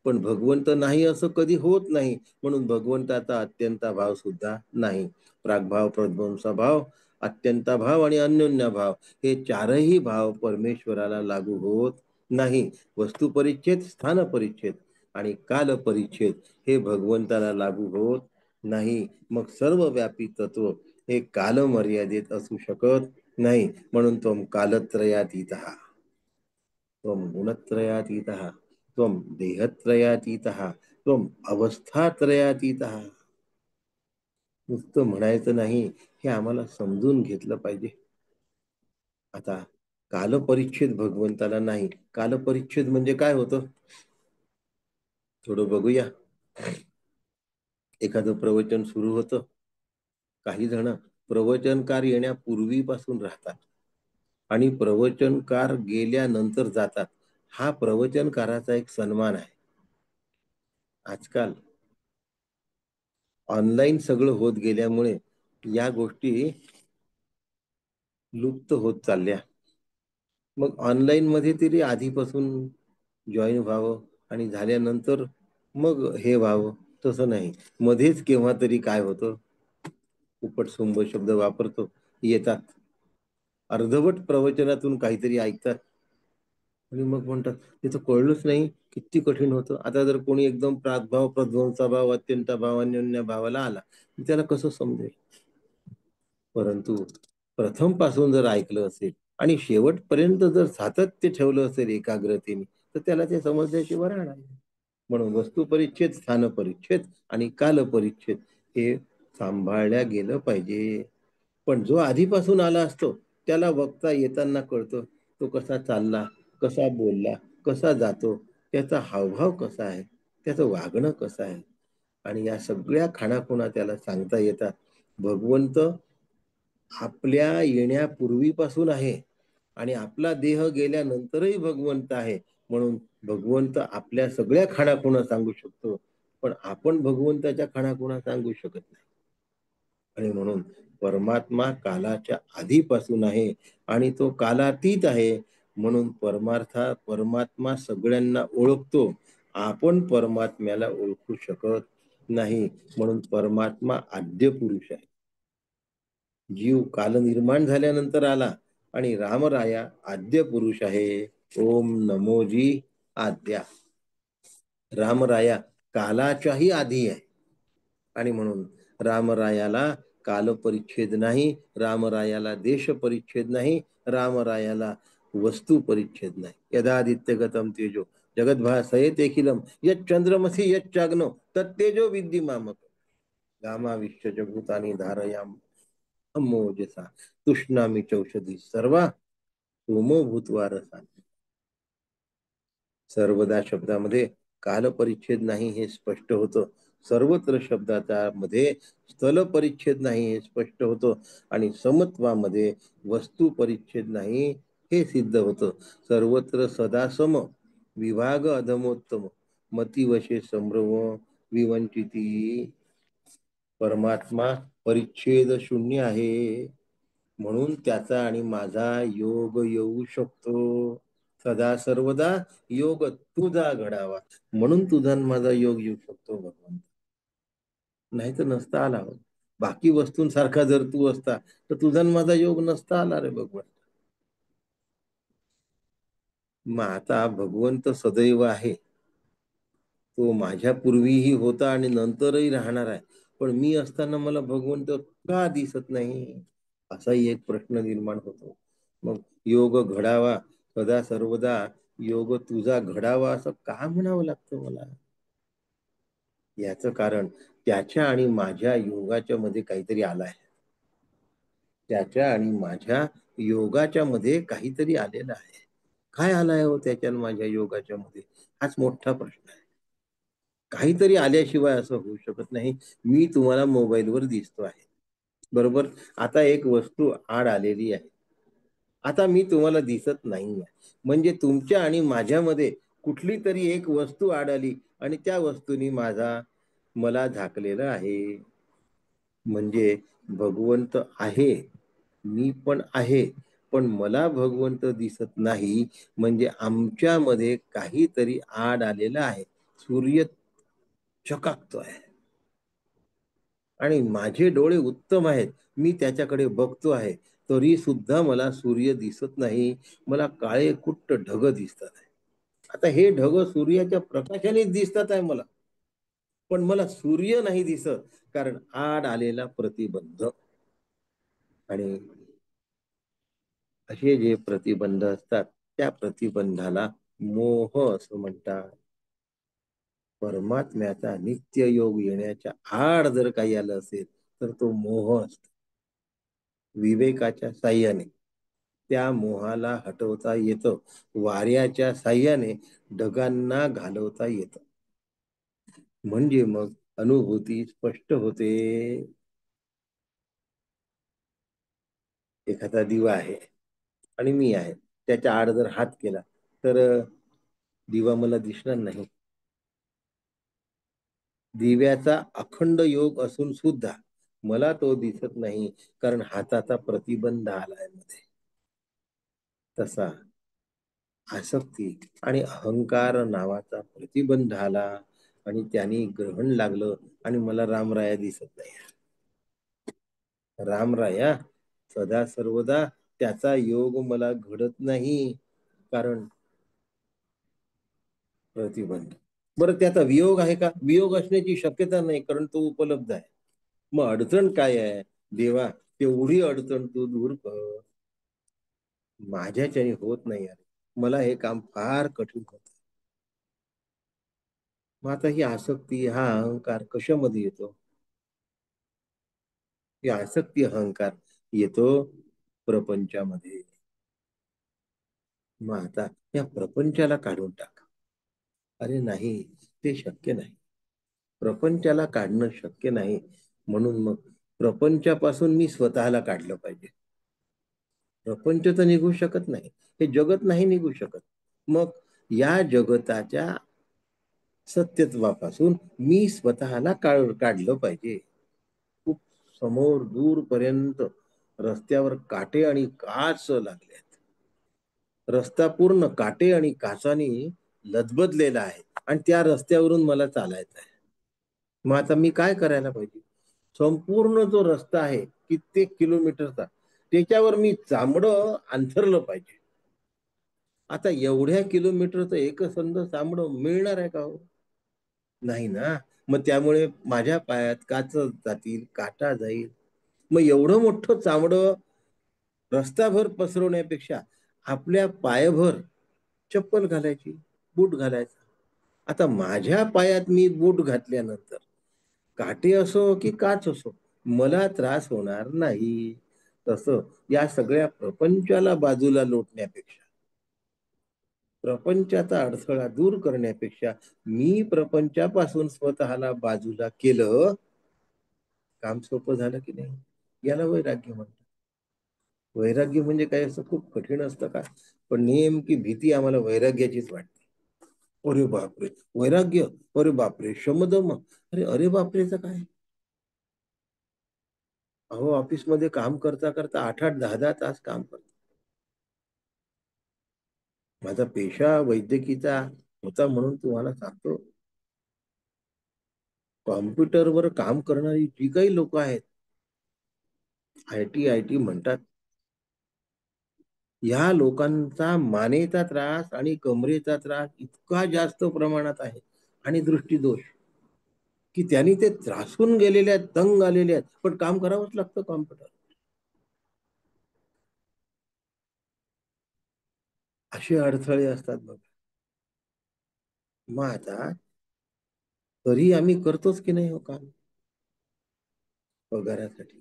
Speaker 4: पण भगवंत नाही असं कधी होत नाही, म्हणून भगवंताचा अत्यंताभाव सुद्धा नाही. प्रागभाव, प्रध्वंसभाव, अत्यंताभाव आणि अन्योन्याभाव हे चारही भाव परमेश्वराला लागू होत नाही. वस्तू परिच्छेद, स्थान परिच्छेद आणि काल परिच्छेद हे भगवंताला लागू होत नाही. मग सर्व व्यापी तत्व हे कालमर्यादित असू शकत नाही, म्हणून तो कालत्रयातीतः, त्वं गुणत्रयातीतः, त्वं देहत्रयातीतः, त्वं अवस्थात्रयातीतः. नुसतं म्हणायचं नाही, हे आम्हाला समजून घेतलं पाहिजे. आता कालपरिच्छेद भगवंताला नाही. कालपरिच्छेद म्हणजे काय होतं थोडं बघूया. एखादं प्रवचन सुरू होतं, काही जण प्रवचनकार येण्यापूर्वीपासून राहतात आणि प्रवचनकार गेल्यानंतर जातात. हा प्रवचनकाराचा एक सन्मान आहे. आजकाल ऑनलाईन सगळं होत गेल्यामुळे या गोष्टी लुप्त होत चालल्या. मग ऑनलाईन मध्ये तरी आधीपासून जॉईन व्हावं आणि झाल्यानंतर मग हे व्हावं, तसं नाही. मध्येच केव्हा तरी काय होतं, उपटसुंब शब्द वापरतो, येतात, अर्धवट प्रवचनातून काहीतरी ऐकतात आणि मग म्हणतात ते तर कळलंच नाही, किती कठीण होतं. आता जर कोणी एकदम प्रागभाव, प्रध्वंसाभाव, अत्यंताभाव, अन्योन्य भावाला आला, त्याला कसं समजेल? परंतु प्रथम पासून जर ऐकलं असेल आणि शेवटपर्यंत जर सातत्य ठेवलं असेल एकाग्रतेने, तर त्याला ते समजल्याशिवाय राहणार नाही. म्हणून वस्तू परिच्छेद, स्थान परिच्छेद आणि काल परिच्छेद हे सांभाळल्या गेलं पाहिजे. पण जो आधीपासून आला असतो त्याला वक्ता येताना कळतं, तो कसा चालला, कसा बोलला, कसा जातो, त्याचा हावभाव कसा आहे, त्याचं वागणं कसं आहे, आणि या सगळ्या खाणाखुणा त्याला सांगता येतात. भगवंत आपल्या येण्यापूर्वीपासून आहे आणि आपला देह गेल्यानंतरही भगवंत आहे, म्हणून भगवंत आपल्या सगळ्या खाणाखुणा सांगू शकतो, पण आपण भगवंताच्या खाणाखुणा सांगू शकत नाही. आणि म्हणून परमात्मा कालाच्या आधीपासून आहे आणि तो कालातीत आहे, म्हणून परमात्मा सगळ्यांना ओळखतो, आपण परमात्म्याला ओळखू शकत नाही, म्हणून परमात्मा आद्य पुरुष आहे. जीव काल निर्माण झाल्यानंतर आला आणि रामराया आद्य पुरुष आहे. ओम नमोजी आद्या. रामराया कालाच्याही आधी आहे आणि म्हणून रामरायाला काल परिच्छेद नाही, रामरायाला देश परिच्छेद नाही, रामरायाला वस्तू परिच्छेद नाही. यदादित्यगतम तेजो जगद्भासये तेखिलम यच्चंद्रमसि यच्चाग्नो तत्तेजो विद्धि मामक गामाविश्य भूतानि धारयाम अमोजसा तुष्णामी चौषधी सर्वा सोमो भूत्वा रसानि. सर्वदा शब्दामध्ये काल परिच्छेद नाही हे स्पष्ट होतं. सर्वत्र शब्दाच्या मध्ये स्थल परिच्छेद नाही हे स्पष्ट होतं आणि समत्वामध्ये वस्तू परिच्छेद नाही हे सिद्ध होतं. सर्वत्र सदा सम विभाग अधमोत्तम मतिवशे संभ्रम विवंचिती. परमात्मा परिच्छेद शून्य आहे, म्हणून त्याचा आणि माझा योग येऊ शकतो. सदा सर्वदा योग तुझा घडावा, म्हणून तुझा आणि माझा योग येऊ शकतो भगवान. नाही तर नसता आला. बाकी वस्तूंसारखा जर तू असता तर तुझा आणि माझा योग नसता आला रे भगवान. मग आता भगवंत सदैव आहे, तो माझ्या पूर्वीही होता आणि नंतरही राहणार आहे, पण मी असताना मला भगवंत का दिसत नाही, असाही एक प्रश्न निर्माण होतो. मग योग घडावा सदा सर्वदा, योग तुझा घडावा असं का म्हणावं लागतं मला? याचं कारण त्याच्या आणि माझ्या योगाच्या मध्ये काहीतरी आलंय. त्याच्या आणि माझ्या योगाच्या मध्ये काहीतरी आलेलं आहे. काय आलाय हो त्याच्या आणि माझ्या योगाच्या मध्ये? हाच मोठा प्रश्न आहे. काहीतरी आल्याशिवाय असं होऊ शकत नाही. मी तुम्हाला मोबाईलवर दिसतो आहे, बरोबर. आता एक वस्तू आड आलेली आहे. आता मी तुम्हाला दिसत नाही, म्हणजे तुमच्या आणि माझ्यामध्ये कुठली तरी एक वस्तू आड आली आणि त्या वस्तूनी मला झाकलेलं आहे. म्हणजे भगवंत आहे, मी पण आहे, पण मला भगवंत दिसत नाही, म्हणजे आमच्यामध्ये काहीतरी आड आलेलं आहे. सूर्य चकाकतोय आणि माझे डोळे उत्तम आहेत, मी त्याच्याकडे बघतो आहे, तरी सुद्धा मला सूर्य दिसत नाही. मला काळे कुट्ट ढग दिसतात आहे. आता हे ढग सूर्याच्या प्रकाशाने दिसतात आहे मला, पण मला सूर्य नाही दिसत, कारण आड आलेला प्रतिबंध. आणि असे जे प्रतिबंध असतात त्या प्रतिबंधाला मोह असं म्हणतात. परमात्म्याचा नित्य योग येण्याच्या आड जर काही आलं असेल तर तो मोह असतो. विवेकाच्या साह्याने त्या मोहाला हटवता येतं, वाऱ्याच्या साह्याने ढगांना घालवता येतं. म्हणजे मग अनुभूती स्पष्ट होते. एखादा दिवा आहे आणि मी आहे, त्याच्या आड जर हात केला तर दिवा मला दिसणार नाही. दिव्याचा अखंड योग असून सुद्धा मला तो दिसत नाही, कारण हाताचा प्रतिबंध आलाय मध्ये. तसा आसक्ती आणि अहंकार नावाचा प्रतिबंध आला आणि त्यांनी ग्रहण लागलं आणि मला रामराया दिसत नाही. रामराया सदा सर्वदा त्याचा योग मला घडत नाही, कारण प्रतिबंध. बरं, त्याचा वियोग आहे का? वियोग असण्याची शक्यता नाही, कारण तो उपलब्ध आहे. मग अडचण काय आहे? देवा, तेवढी अडचण तू दूर कर. माझ्याच्याने होत नाही यार, मला हे काम फार कठीण होत. मग आता ही आसक्ती, हा अहंकार कशामध्ये येतो? ही आसक्ती अहंकार येतो प्रपंचामध्ये. मग आता या प्रपंचाला काढून टाक. अरे नाही, ते शक्य नाही. प्रपंचाला काढणं शक्य नाही, म्हणून मग प्रपंचापासून मी स्वतःला काढलं पाहिजे. प्रपंच तर निघू शकत नाही, हे जगत नाही निघू शकत. मग या जगताच्या सत्यत्वापासून मी स्वतःला काढलं पाहिजे. खूप समोर दूरपर्यंत रस्त्यावर काटे आणि काच लागले. रस्ता पूर्ण काटे आणि काचाने लदबदलेला आहे आणि त्या रस्त्यावरून मला चालायचं आहे. मग आता मी काय करायला पाहिजे? संपूर्ण जो रस्ता आहे कित्येक किलोमीटरचा, त्याच्यावर मी चामडं अंथरलं पाहिजे. आता एवढ्या किलोमीटरचं एकसंध चामडं मिळणार आहे का हो? नाही ना. मग त्यामुळे माझ्या पायात काच जातील, काटा जाईल. मग एवढं मोठं चामडं रस्ताभर पसरवण्यापेक्षा आपल्या पायाभर चप्पल घालायची, बूट घालायचा. आता माझ्या पायात मी बूट घातल्यानंतर काटे असो की काच असो, मला त्रास होणार नाही. तसं या सगळ्या प्रपंचाला बाजूला लोटण्यापेक्षा, प्रपंचाचा अडथळा दूर करण्यापेक्षा मी प्रपंचापासून स्वतःला बाजूला केलं, काम सोपं झालं की नाही? याला वैराग्य म्हणतात. वैराग्य म्हणजे काय असं खूप कठीण असतं का? पण नेमकी भीती आम्हाला वैराग्याचीच वाटते. अरे बापरे वैराग्य, अरे बापरे शमदम, अरे अरे बापरेचं काय? अहो, ऑफिसमध्ये काम करता करता 8-8, 10-10 तास काम करतो. माझा पेशा वैद्यकीचा होता, म्हणून तुम्हाला सांगतो, कॉम्प्युटरवर काम करणारी जी काही लोक आहेत, आय टी म्हणतात, या लोकांचा मानेचा त्रास आणि कमरेचा त्रास इतका जास्त प्रमाणात आहे. आणि दृष्टीदोष, की त्यांनी ते त्रासून गेलेले आहेत, तंग आलेले आहेत, पण काम करावंच लागतं कॉम्प्युटर. असे अडथळे असतात बघ. मग आता तरी आम्ही करतोच की नाही हो काम पगारासाठी,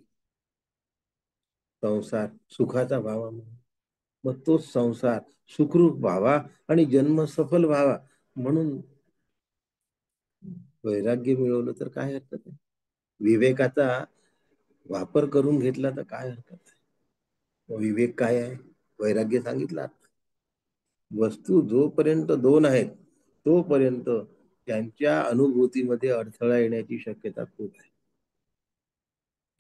Speaker 4: संसार सुखाचा व्हावा म्हणून. मग तो संसार सुखरूप व्हावा आणि जन्म सफल व्हावा म्हणून वैराग्य मिळवलं तर काय हरकत आहे. विवेकाचा वापर करून घेतला तर काय हरकत आहे. विवेक काय आहे, वैराग्य सांगितला. वस्तू जोपर्यंत दोन आहेत तोपर्यंत त्यांच्या अनुभूतीमध्ये अडथळा येण्याची शक्यता खूप आहे.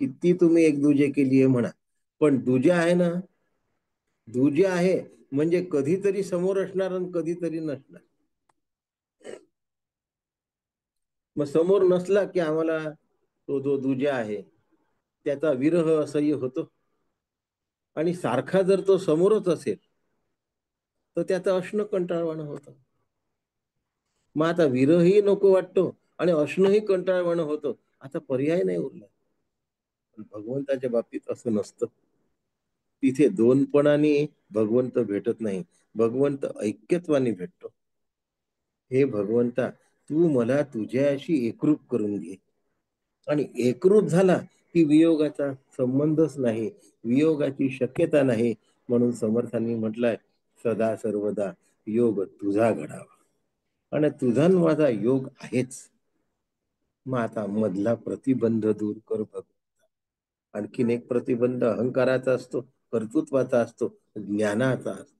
Speaker 4: किती तुम्ही एक दुजे केली म्हणा, पण दुजे आहे ना, दुजे आहे म्हणजे कधीतरी समोर असणार आणि कधीतरी नसणार. मग समोर नसला की आम्हाला तो जो दुजा आहे त्याचा विरह असह्य होतो, आणि सारखा जर तो समोरच असेल तर त्याचं असणं कंटाळवाणं होतं. मग आता विरहही नको वाटतो आणि असणंही कंटाळवाणं होतं. आता पर्याय नाही उरला. पण भगवंताच्या बाबतीत असं नसतं. तिथे दोनपणाने भगवंत भेटत नाही, भगवंत ऐक्यत्वाने भेटतो. हे भगवंता, तू मला तुझ्याशी एकरूप करून घे. आणि एकरूप झाला की वियोगाचा संबंधच नाही, वियोगाची शक्यता नाही. म्हणून समर्थांनी म्हटलंय, सदा सर्वदा योग तुझा घडावा. आणि तुझा न माझा योग आहेच. मग आता मधला प्रतिबंध दूर कर बघ. आणखीन एक प्रतिबंध अहंकाराचा असतो, कर्तृत्वाचा असतो, ज्ञानाचा असतो.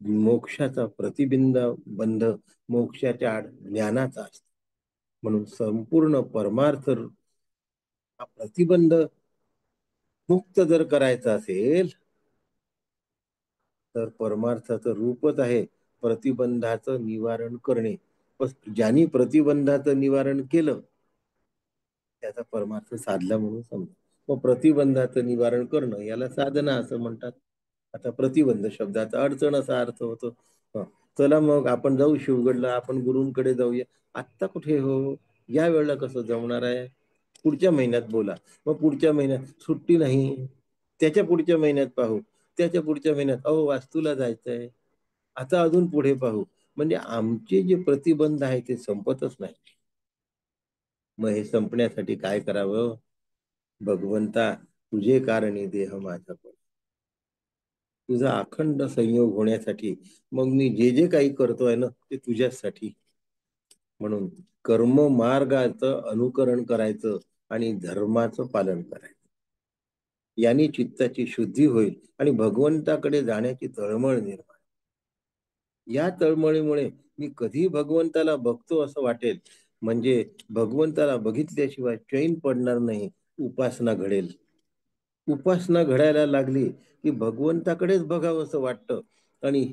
Speaker 4: मोक्षाचा प्रतिबिंब बंध मोक्षाच्या आड ज्ञानाचा असतो. म्हणून संपूर्ण परमार्थ हा प्रतिबंध मुक्त जर करायचा असेल तर परमार्थाचं रूपच आहे प्रतिबंधाचं निवारण करणे. ज्यांनी प्रतिबंधाचं निवारण केलं त्याचा परमार्थ साधला म्हणून समजा. मग प्रतिबंधाचं निवारण करणं याला साधना असं म्हणतात. आता प्रतिबंध शब्दाचा अडचण असा अर्थ होतो. चला मग आपण जाऊ शिवगडला, आपण गुरूंकडे जाऊया. आत्ता कुठे हो, या वेळेला कसं जमणार आहे, पुढच्या महिन्यात बोला. मग पुढच्या महिन्यात सुट्टी नाही, त्याच्या पुढच्या महिन्यात पाहू, त्याच्या पुढच्या महिन्यात अहो वास्तूला जायचंय, आता अजून पुढे पाहू. म्हणजे आमचे जे प्रतिबंध आहे ते संपतच नाही. मग हे संपण्यासाठी काय करावं, भगवंता तुझे कारणी देह माझा पण, तुझा अखंड संयोग होण्यासाठी मग मी जे जे काही करतोय ना ते तुझ्यासाठी. म्हणून कर्म मार्गाचं अनुकरण करायचं आणि धर्माचं पालन करायचं. याने चित्ताची शुद्धी होईल आणि भगवंताकडे जाण्याची तळमळ निर्माण. या तळमळीमुळे मी कधी भगवंताला बघतो असं वाटेल. म्हणजे भगवंताला बघितल्याशिवाय चैन पडणार नाही, उपासना घडेल. उपासना घडायला लागली की भगवंताकडेच बघावं असं वाटतं आणि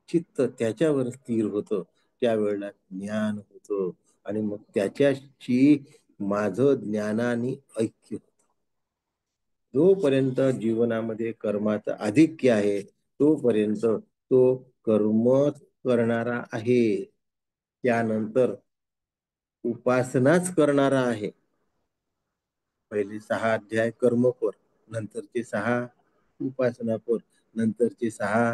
Speaker 4: चित्त त्याच्यावर स्थिर होतं. त्यावेळेला ज्ञान होतं आणि मग त्याच्याशी माझं ज्ञानाने ऐक्य. जोपर्यंत जीवनामध्ये कर्माचं आधिक्य आहे तोपर्यंत तो कर्म करणारा आहे. त्यानंतर उपासनाच करणारा आहे. पहिले 6 अध्याय कर्मपर, नंतरचे 6 उपासनापर, नंतरचे 6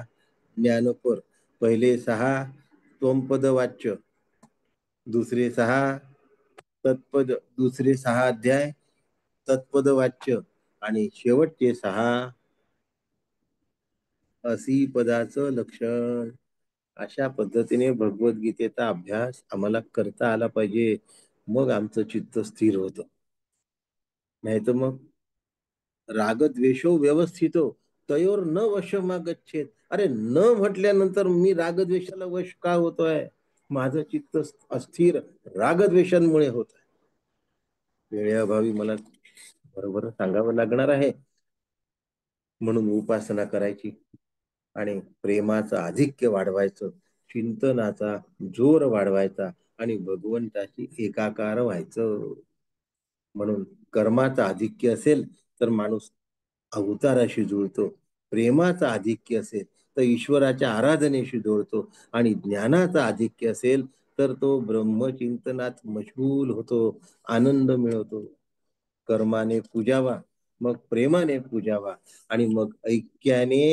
Speaker 4: ज्ञानपर. पहिले 6 त्वमपद वाच्य, दुसरे 6 तत्पद, दुसरे 6 अध्याय तत्पद वाच्य आणि शेवटचे 6 असी पदाचं लक्षण. अशा पद्धतीने भगवद्गीतेचा अभ्यास आम्हाला करता आला पाहिजे. मग आमचं चित्त स्थिर होतं. नाही तर मग रागद्वेषो व्यवस्थितो तयोर न वशमागच्छेत. अरे न म्हटल्यानंतर मी रागद्वेषाला वश का होतोय, माझं चित्त अस्थिर रागद्वेषांमुळे होत आहे. वेळेअभावी मला बरोबर सांगावं लागणार आहे. म्हणून उपासना करायची आणि प्रेमाचं आधिक्य वाढवायचं, चिंतनाचा जोर वाढवायचा आणि भगवंताशी एकाकार व्हायचं. म्हणून कर्माचं आधिक्य असेल तर माणूस अवताराशी जुळतो, प्रेमाचं आधिक्य असेल तर ईश्वराच्या आराधनेशी जुळतो आणि ज्ञानाचं आधिक्य असेल तर तो ब्रह्मचिंतनात मशगूल होतो, आनंद मिळवतो. कर्माने पूजावा, मग प्रेमाने पूजावा, आणि मग ऐक्याने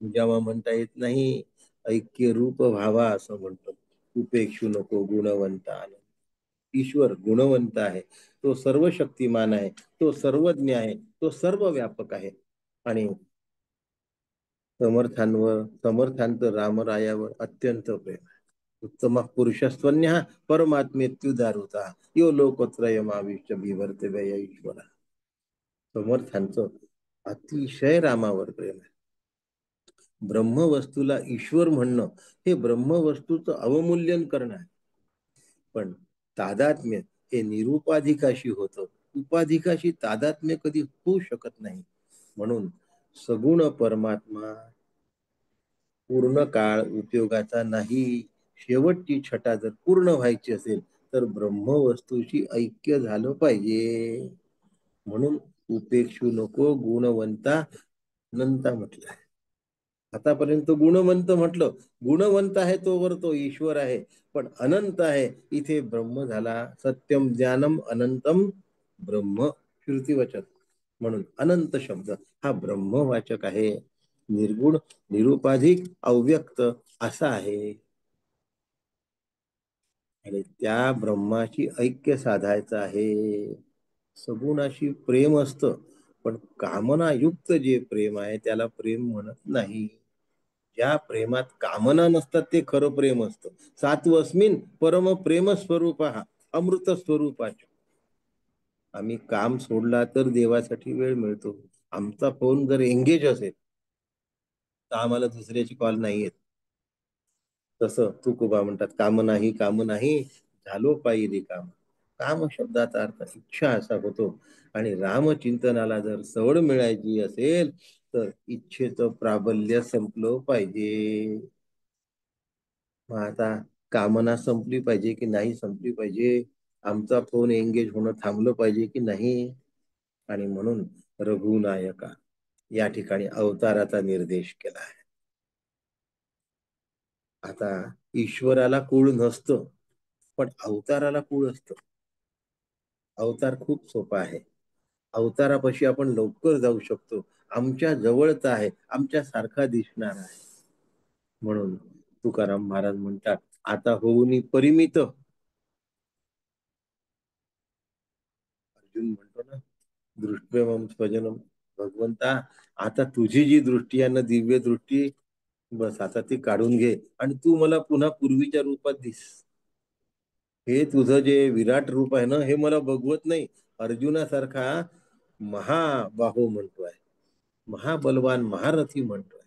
Speaker 4: पूजावा म्हणता येत नाही, ऐक्य रूप व्हावा असं म्हणतो. उपेक्षू नको गुणवंता. ईश्वर गुणवंत आहे, तो सर्व शक्तिमान आहे, तो सर्वज्ञ आहे, तो सर्व व्यापक आहे. आणि समर्थांचं रामरायावर अत्यंत प्रेम आहे. उत्तम पुरुषस्त्वन्य परमात्मेत्युदारुता यो लोकत्रयमाविष्ट बिभर्ते व्यय ईश्वरा. समर्थांचं अतिशय रामावर प्रेम आहे. ब्रह्मवस्तूला ईश्वर म्हणणं हे ब्रह्मवस्तूचं अवमूल्यन करणं आहे. पण तादात्म्य हे निरुपाधिकाशी होतं, उपाधिकाशी तादात्म्य कधी होऊ शकत नाही. म्हणून सगुण परमात्मा पूर्ण काळ उपयोगाचा नाही. शेवटची छटा जर पूर्ण व्हायची असेल तर ब्रह्मवस्तूशी ऐक्य झालं पाहिजे. म्हणून उपेक्षू नको गुणवंता अनंता म्हटलं आहे. आतापर्यंत गुणवंत म्हटलं, गुणवंत आहे तोवर तो ईश्वर आहे, पण अनंत आहे इथे ब्रह्म झाला. सत्यम ज्ञानम अनंतम ब्रह्म श्रुतीवचन. म्हणून अनंत शब्द हा ब्रह्मवाचक आहे. निर्गुण, निरुपाधिक, अव्यक्त असा आहे. आणि त्या ब्रह्माशी ऐक्य साधायचं आहे. सगुणाशी प्रेम असतं, पण कामनायुक्त जे प्रेम आहे त्याला प्रेम म्हणत नाही. ज्या प्रेमात कामना नसतात ते खरं प्रेम असतं. सात्वस्मिन परम प्रेम स्वरूप हा अमृत स्वरूपाचे. आम्ही काम सोडला तर देवासाठी वेळ मिळतो. आमचा फोन जर एंगेज असेल तर आम्हाला दुसऱ्याची कॉल नाही येत. तसं तुकोबा म्हणतात, काम नाही काम नाही झालो पायी रिकाम. काम शब्दाचा अर्थ इच्छा असा होतो. आणि रामचिंतनाला जर सवड मिळायची असेल तर इच्छेचं प्राबल्य संपलं पाहिजे. मग आता कामना संपली पाहिजे की नाही संपली पाहिजे, आमचा फोन एंगेज होणं थांबलं पाहिजे की नाही. आणि म्हणून रघुनायका या ठिकाणी अवताराचा निर्देश केला आहे. आता ईश्वराला कुळ नसतं, पण अवताराला कुळ असतं. अवतार खूप सोपा आहे. अवतारापाशी आपण लवकर जाऊ शकतो. आमच्या जवळचा आहे, आमच्या सारखा दिसणार आहे. म्हणून तुकाराम महाराज म्हणतात, आता होऊनी परिमित. अर्जुन म्हणतो ना, दृष्टम स्वजनम. भगवंता, आता तुझी जी दृष्टी आहे ना, दिव्य दृष्टी, बस आता ती काढून घे आणि तू मला पुन्हा पूर्वीच्या रूपात दिस. हे तुझं जे विराट रूप आहे ना, हे मला बघवत नाही. अर्जुनासारखा महाबाहो म्हणतोय, महाबलवान महारथी म्हणतोय.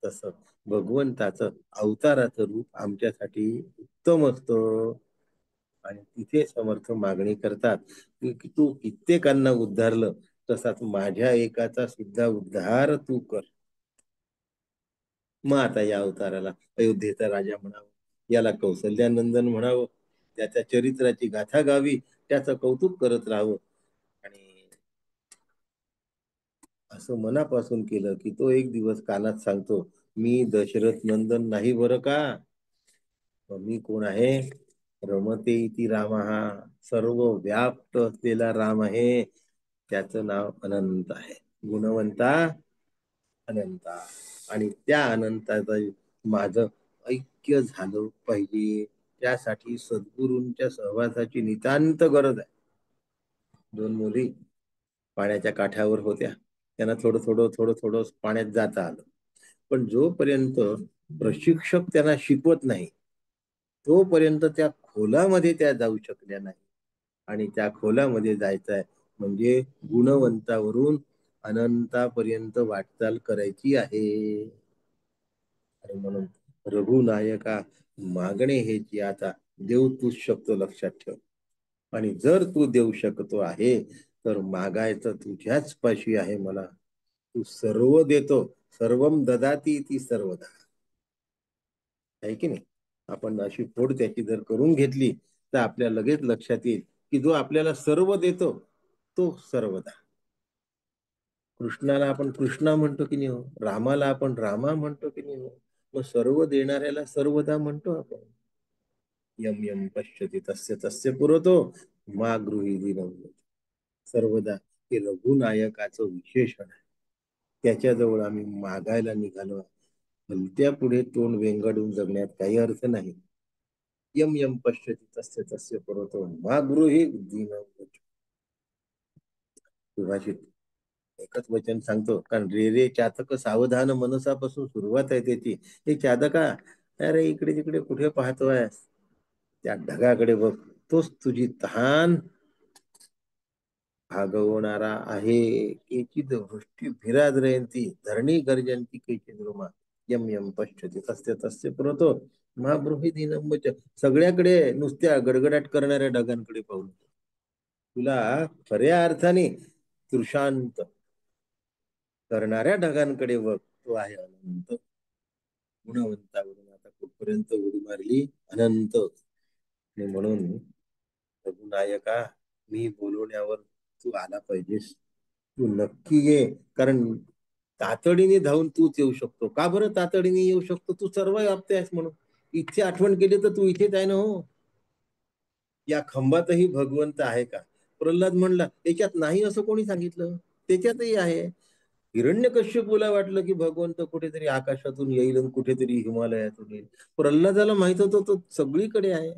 Speaker 4: तसं भगवंताचं अवताराचं रूप आमच्यासाठी उत्तम असतं. आणि तिथे समर्थ मागणी करतात की तू कित्येकांना उद्धारलं, तसाच माझ्या एकाचा सुद्धा उद्धार तू कर. मग आता या अवताराला अयोध्येचा राजा म्हणावं, याला कौसल्यानंदन म्हणावं, त्याच्या चरित्राची गाथा गावी, त्याचं कौतुक करत राहावं. आणि असं मनापासून केलं की तो एक दिवस कानात सांगतो, मी दशरथ नंदन नाही बरं का, मी कोण आहे. रमते इति राम, हा सर्व व्याप्त असलेला राम आहे. त्याचं नाव अनंत आहे. गुणवंता अनंता. आणि त्या अनंताचं माझं ऐक्य झालं पाहिजे. त्यासाठी सद्गुरूंच्या सहवासाची नितांत गरज आहे. दोन मुली पाण्याच्या काठावर होत्या. त्यांना थोडं थोडं थोडं थोडं पाण्यात जाता आलं, पण जोपर्यंत प्रशिक्षक त्यांना शिकवत नाही तोपर्यंत त्या खोलामध्ये त्या जाऊ शकल्या नाही. आणि त्या खोलामध्ये जायचं आहे म्हणजे गुणवंतावरून अनंतापर्यंत वाटचाल करायची आहे. आणि म्हणून रघुनायका मागणे हे जी आता देव तूच शकतो लक्षात ठेव. आणि जर तू देऊ शकतो आहे तर मागायचं तुझ्याच पाशी आहे मला. तू सर्व देतो, सर्वम ददाती ती सर्वदा, आहे की नाही. आपण अशी फोड त्याची जर करून घेतली तर आपल्या लगेच लक्षात येईल की जो आपल्याला सर्व देतो तो सर्वदा. कृष्णाला आपण कृष्णा म्हणतो की नाही हो, रामाला आपण रामा म्हणतो की नाही हो, मग सर्व देणाऱ्याला सर्वदा म्हणतो आपण. यम यम पश्यति तस्य तस्य पुरतो मा गृहीती नव्हत. सर्वदा हे रघुनायकाचं विशेषण आहे. त्याच्याजवळ आम्ही मागायला निघालो. भलत्या पुढे तोंड वेंगाडून जगण्यात काही अर्थ नाही. यम यम पश्यति तस्य तस्य पुरतो मा गृहीती नव्हत. सुभाषित एकच वचन सांगतो, कारण रे रे चातक सावधान मनसापासून सुरुवात आहे त्याची. हे चातका, अरे इकडे तिकडे कुठे पाहतोय? त्या ढगाकडे बघ, तोच तुझी तहान भागवणारा आहे. केचिद वृष्टी भिराद्रयंती धरणी गर्जंती केचिद रुमा यम यम पश्यति तस्य तस्य पुरतो महाबृही नंबच. सगळ्याकडे नुसत्या गडगडाट करणाऱ्या ढगांकडे पाहून तुला खऱ्या अर्थाने तृषांत करणाऱ्या ढगांकडे बघ. तो आहे अनंत. गुणवंतावरून आता कुठपर्यंत उडी मारली? अनंत. आणि म्हणून रघुनायका, मी बोलवण्यावर तू आला पाहिजेस. तू नक्की ये, कारण तातडीने धावून तूच येऊ शकतो. का बरं तातडीने येऊ शकतो? तू सर्व व्याप्त आहेस म्हणून. इथे आठवण केली तर तू इथेच आहे ना. हो, या खंबातही भगवंत आहे का? प्रल्हाद म्हणला त्याच्यात नाही असं कोणी सांगितलं? त्याच्यातही आहे. हिरण्यकश्यपूला वाटलं की भगवंत कुठेतरी आकाशातून येईल आणि कुठेतरी हिमालयातून येईल. प्रल्हादाला माहित होतं तो सगळीकडे आहे.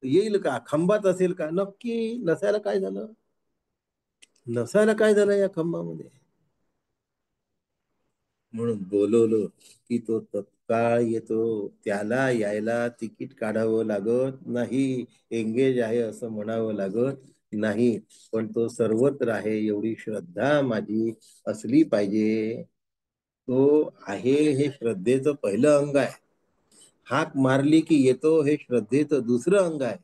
Speaker 4: येईल का? खंबात असेल का? नक्की नसायला काय झालं? नसायला काय झालं या खंबामध्ये? म्हणून बोलवलं की तो तत्काळ येतो. त्याला यायला तिकीट काढावं लागत नाही, एंगेज आहे असं म्हणावं लागत नाही. पण तो सर्वत्र आहे एवढी श्रद्धा माझी असली पाहिजे. तो आहे हे श्रद्धेचं पहिलं अंग आहे. हाक मारली की येतो हे श्रद्धेचं दुसरं अंग आहे.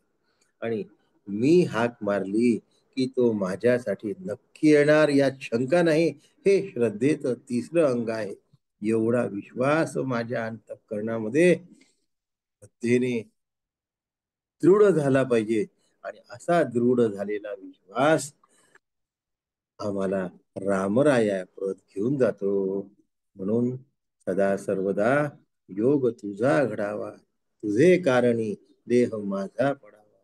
Speaker 4: आणि मी हाक मारली की तो माझ्यासाठी नक्की येणार यात शंका नाही, हे श्रद्धेचं तिसरं अंग आहे. एवढा विश्वास माझ्या अंतःकरणामध्ये श्रद्धेने दृढ झाला पाहिजे. आणि असा दृढ झालेला विश्वास आम्हाला रामरायाप्रत घेऊन जातो. म्हणून सदा सर्वदा योग तुझा घडावा, तुझे कारणी देह माझा पडावा.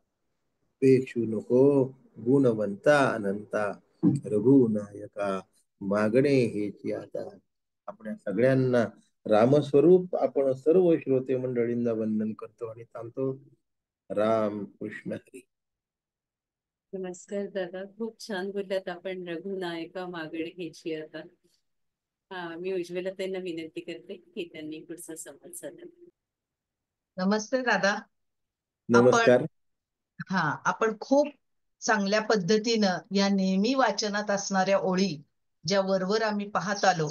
Speaker 4: पेक्षू नको गुणवंता अनंता, रघुनायका मागणे हेची आता. आपल्या सगळ्यांना रामस्वरूप आपण सर्व श्रोते मंडळींना वंदन करतो आणि थांबतो. राम कृष्ण हरी.
Speaker 2: नमस्कार दादा, खूप छान बोललात आपण. रघुनायका मागणे ह्याची आता. मी उज्ज्वला त्यांना विनंती करते की त्यांनी पुढचा संवाद साधावा.
Speaker 5: नमस्ते दादा.
Speaker 4: नमस्कार.
Speaker 5: आपण खूप चांगल्या पद्धतीनं या नेहमी वाचनात असणाऱ्या ओळी ज्या वरवर आम्ही पाहत आलो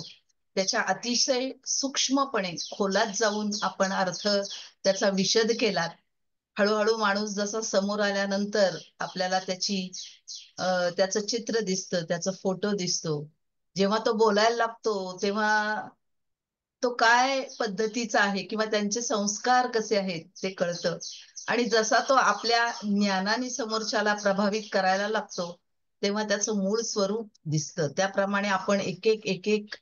Speaker 5: त्याच्या अतिशय सूक्ष्मपणे खोलात जाऊन आपण अर्थ त्याचा विशद केला. हळूहळू माणूस जसा समोर आल्यानंतर आपल्याला त्याचं चित्र दिसतं, त्याचा फोटो दिसतो. जेव्हा तो बोलायला लागतो तेव्हा तो काय पद्धतीचा आहे किंवा त्यांचे संस्कार कसे आहेत ते कळतं. आणि जसा तो आपल्या ज्ञानाने समोरच्याला प्रभावित करायला लागतो तेव्हा त्याचं मूळ स्वरूप दिसतं. त्याप्रमाणे आपण एक एक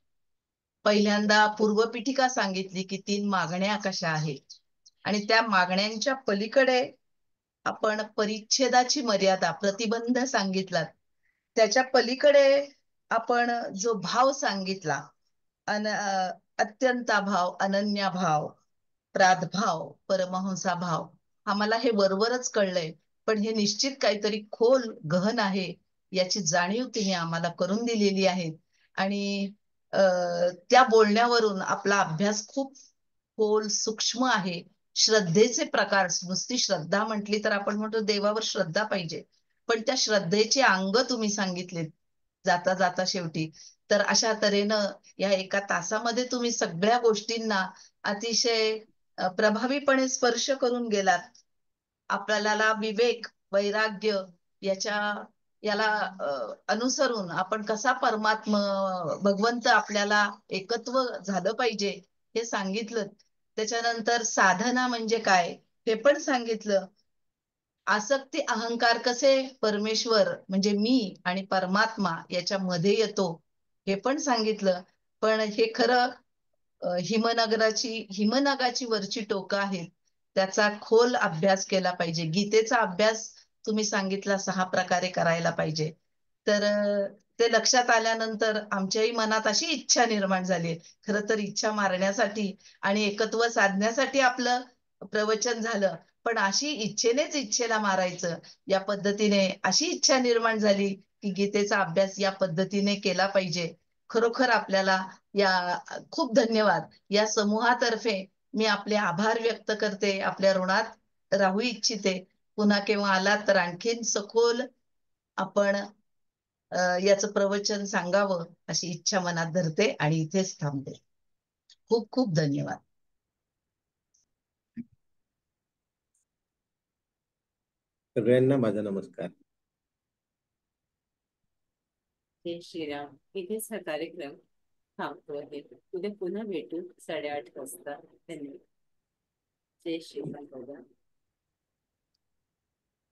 Speaker 5: पहिल्यांदा पूर्वपीठिका सांगितली की 3 मागण्या कशा आहेत आणि त्या मागण्यांच्या पलीकडे आपण परिच्छेदाची मर्यादा, प्रतिबंध सांगितला. त्याच्या पलीकडे आपण जो भाव सांगितला, अत्यंता भाव, अनन्या भाव, प्रादभाव, परमहंसा भाव, आम्हाला हे वरवरच कळलंय, पण हे निश्चित काहीतरी खोल गहन आहे याची जाणीव तिने आम्हाला करून दिलेली आहे. आणि त्या बोलण्यावरून आपला अभ्यास खूप खोल सूक्ष्म आहे. श्रद्धेचे प्रकार, नुसती श्रद्धा म्हटली तर आपण म्हणतो देवावर श्रद्धा पाहिजे, पण त्या श्रद्धेचे अंग तुम्ही सांगितलेत जाता जाता शेवटी. तर अशा तऱ्हेनं या एका तासामध्ये तुम्ही सगळ्या गोष्टींना अतिशय प्रभावीपणे स्पर्श करून गेलात. आपल्याला विवेक, वैराग्य याला अनुसरून आपण कसा परमात्मा भगवंत आपल्याला एकत्व झालं पाहिजे हे सांगितलं. त्याच्यानंतर साधना म्हणजे काय हे पण सांगितलं. आसक्ती, अहंकार कसे परमेश्वर म्हणजे मी आणि परमात्मा याच्यामध्ये येतो हे पण सांगितलं. पण हे खरं हिमनगाची वरची टोकं आहेत. त्याचा खोल अभ्यास केला पाहिजे. गीतेचा अभ्यास तुम्ही सांगितला 6 प्रकारे करायला पाहिजे. तर ते लक्षात आल्यानंतर आमच्याही मनात अशी इच्छा निर्माण झाली. खरं तर इच्छा मारण्यासाठी आणि एकत्व साधण्यासाठी आपलं प्रवचन झालं, पण अशी इच्छेनेच इच्छेला मारायचं या पद्धतीने अशी इच्छा निर्माण झाली की गीतेचा अभ्यास या पद्धतीने केला पाहिजे. खरोखर आपल्याला या खूप धन्यवाद. या समूहातर्फे मी आपले आभार व्यक्त करते. आपल्या ऋणात राहू इच्छिते. पुन्हा केव्हा आलात तर आणखीन सखोल आपण याचं प्रवचन सांगावं अशी इच्छा मनात धरते आणि इथेच थांबते. खूप खूप धन्यवाद.
Speaker 4: सगळ्यांना माझा नमस्कार.
Speaker 2: जय श्रीराम. इथेच हा कार्यक्रम थांबतो आहे. उद्या पुन्हा भेटू 8:30 वाजता. धन्यवाद. जय श्रीराम.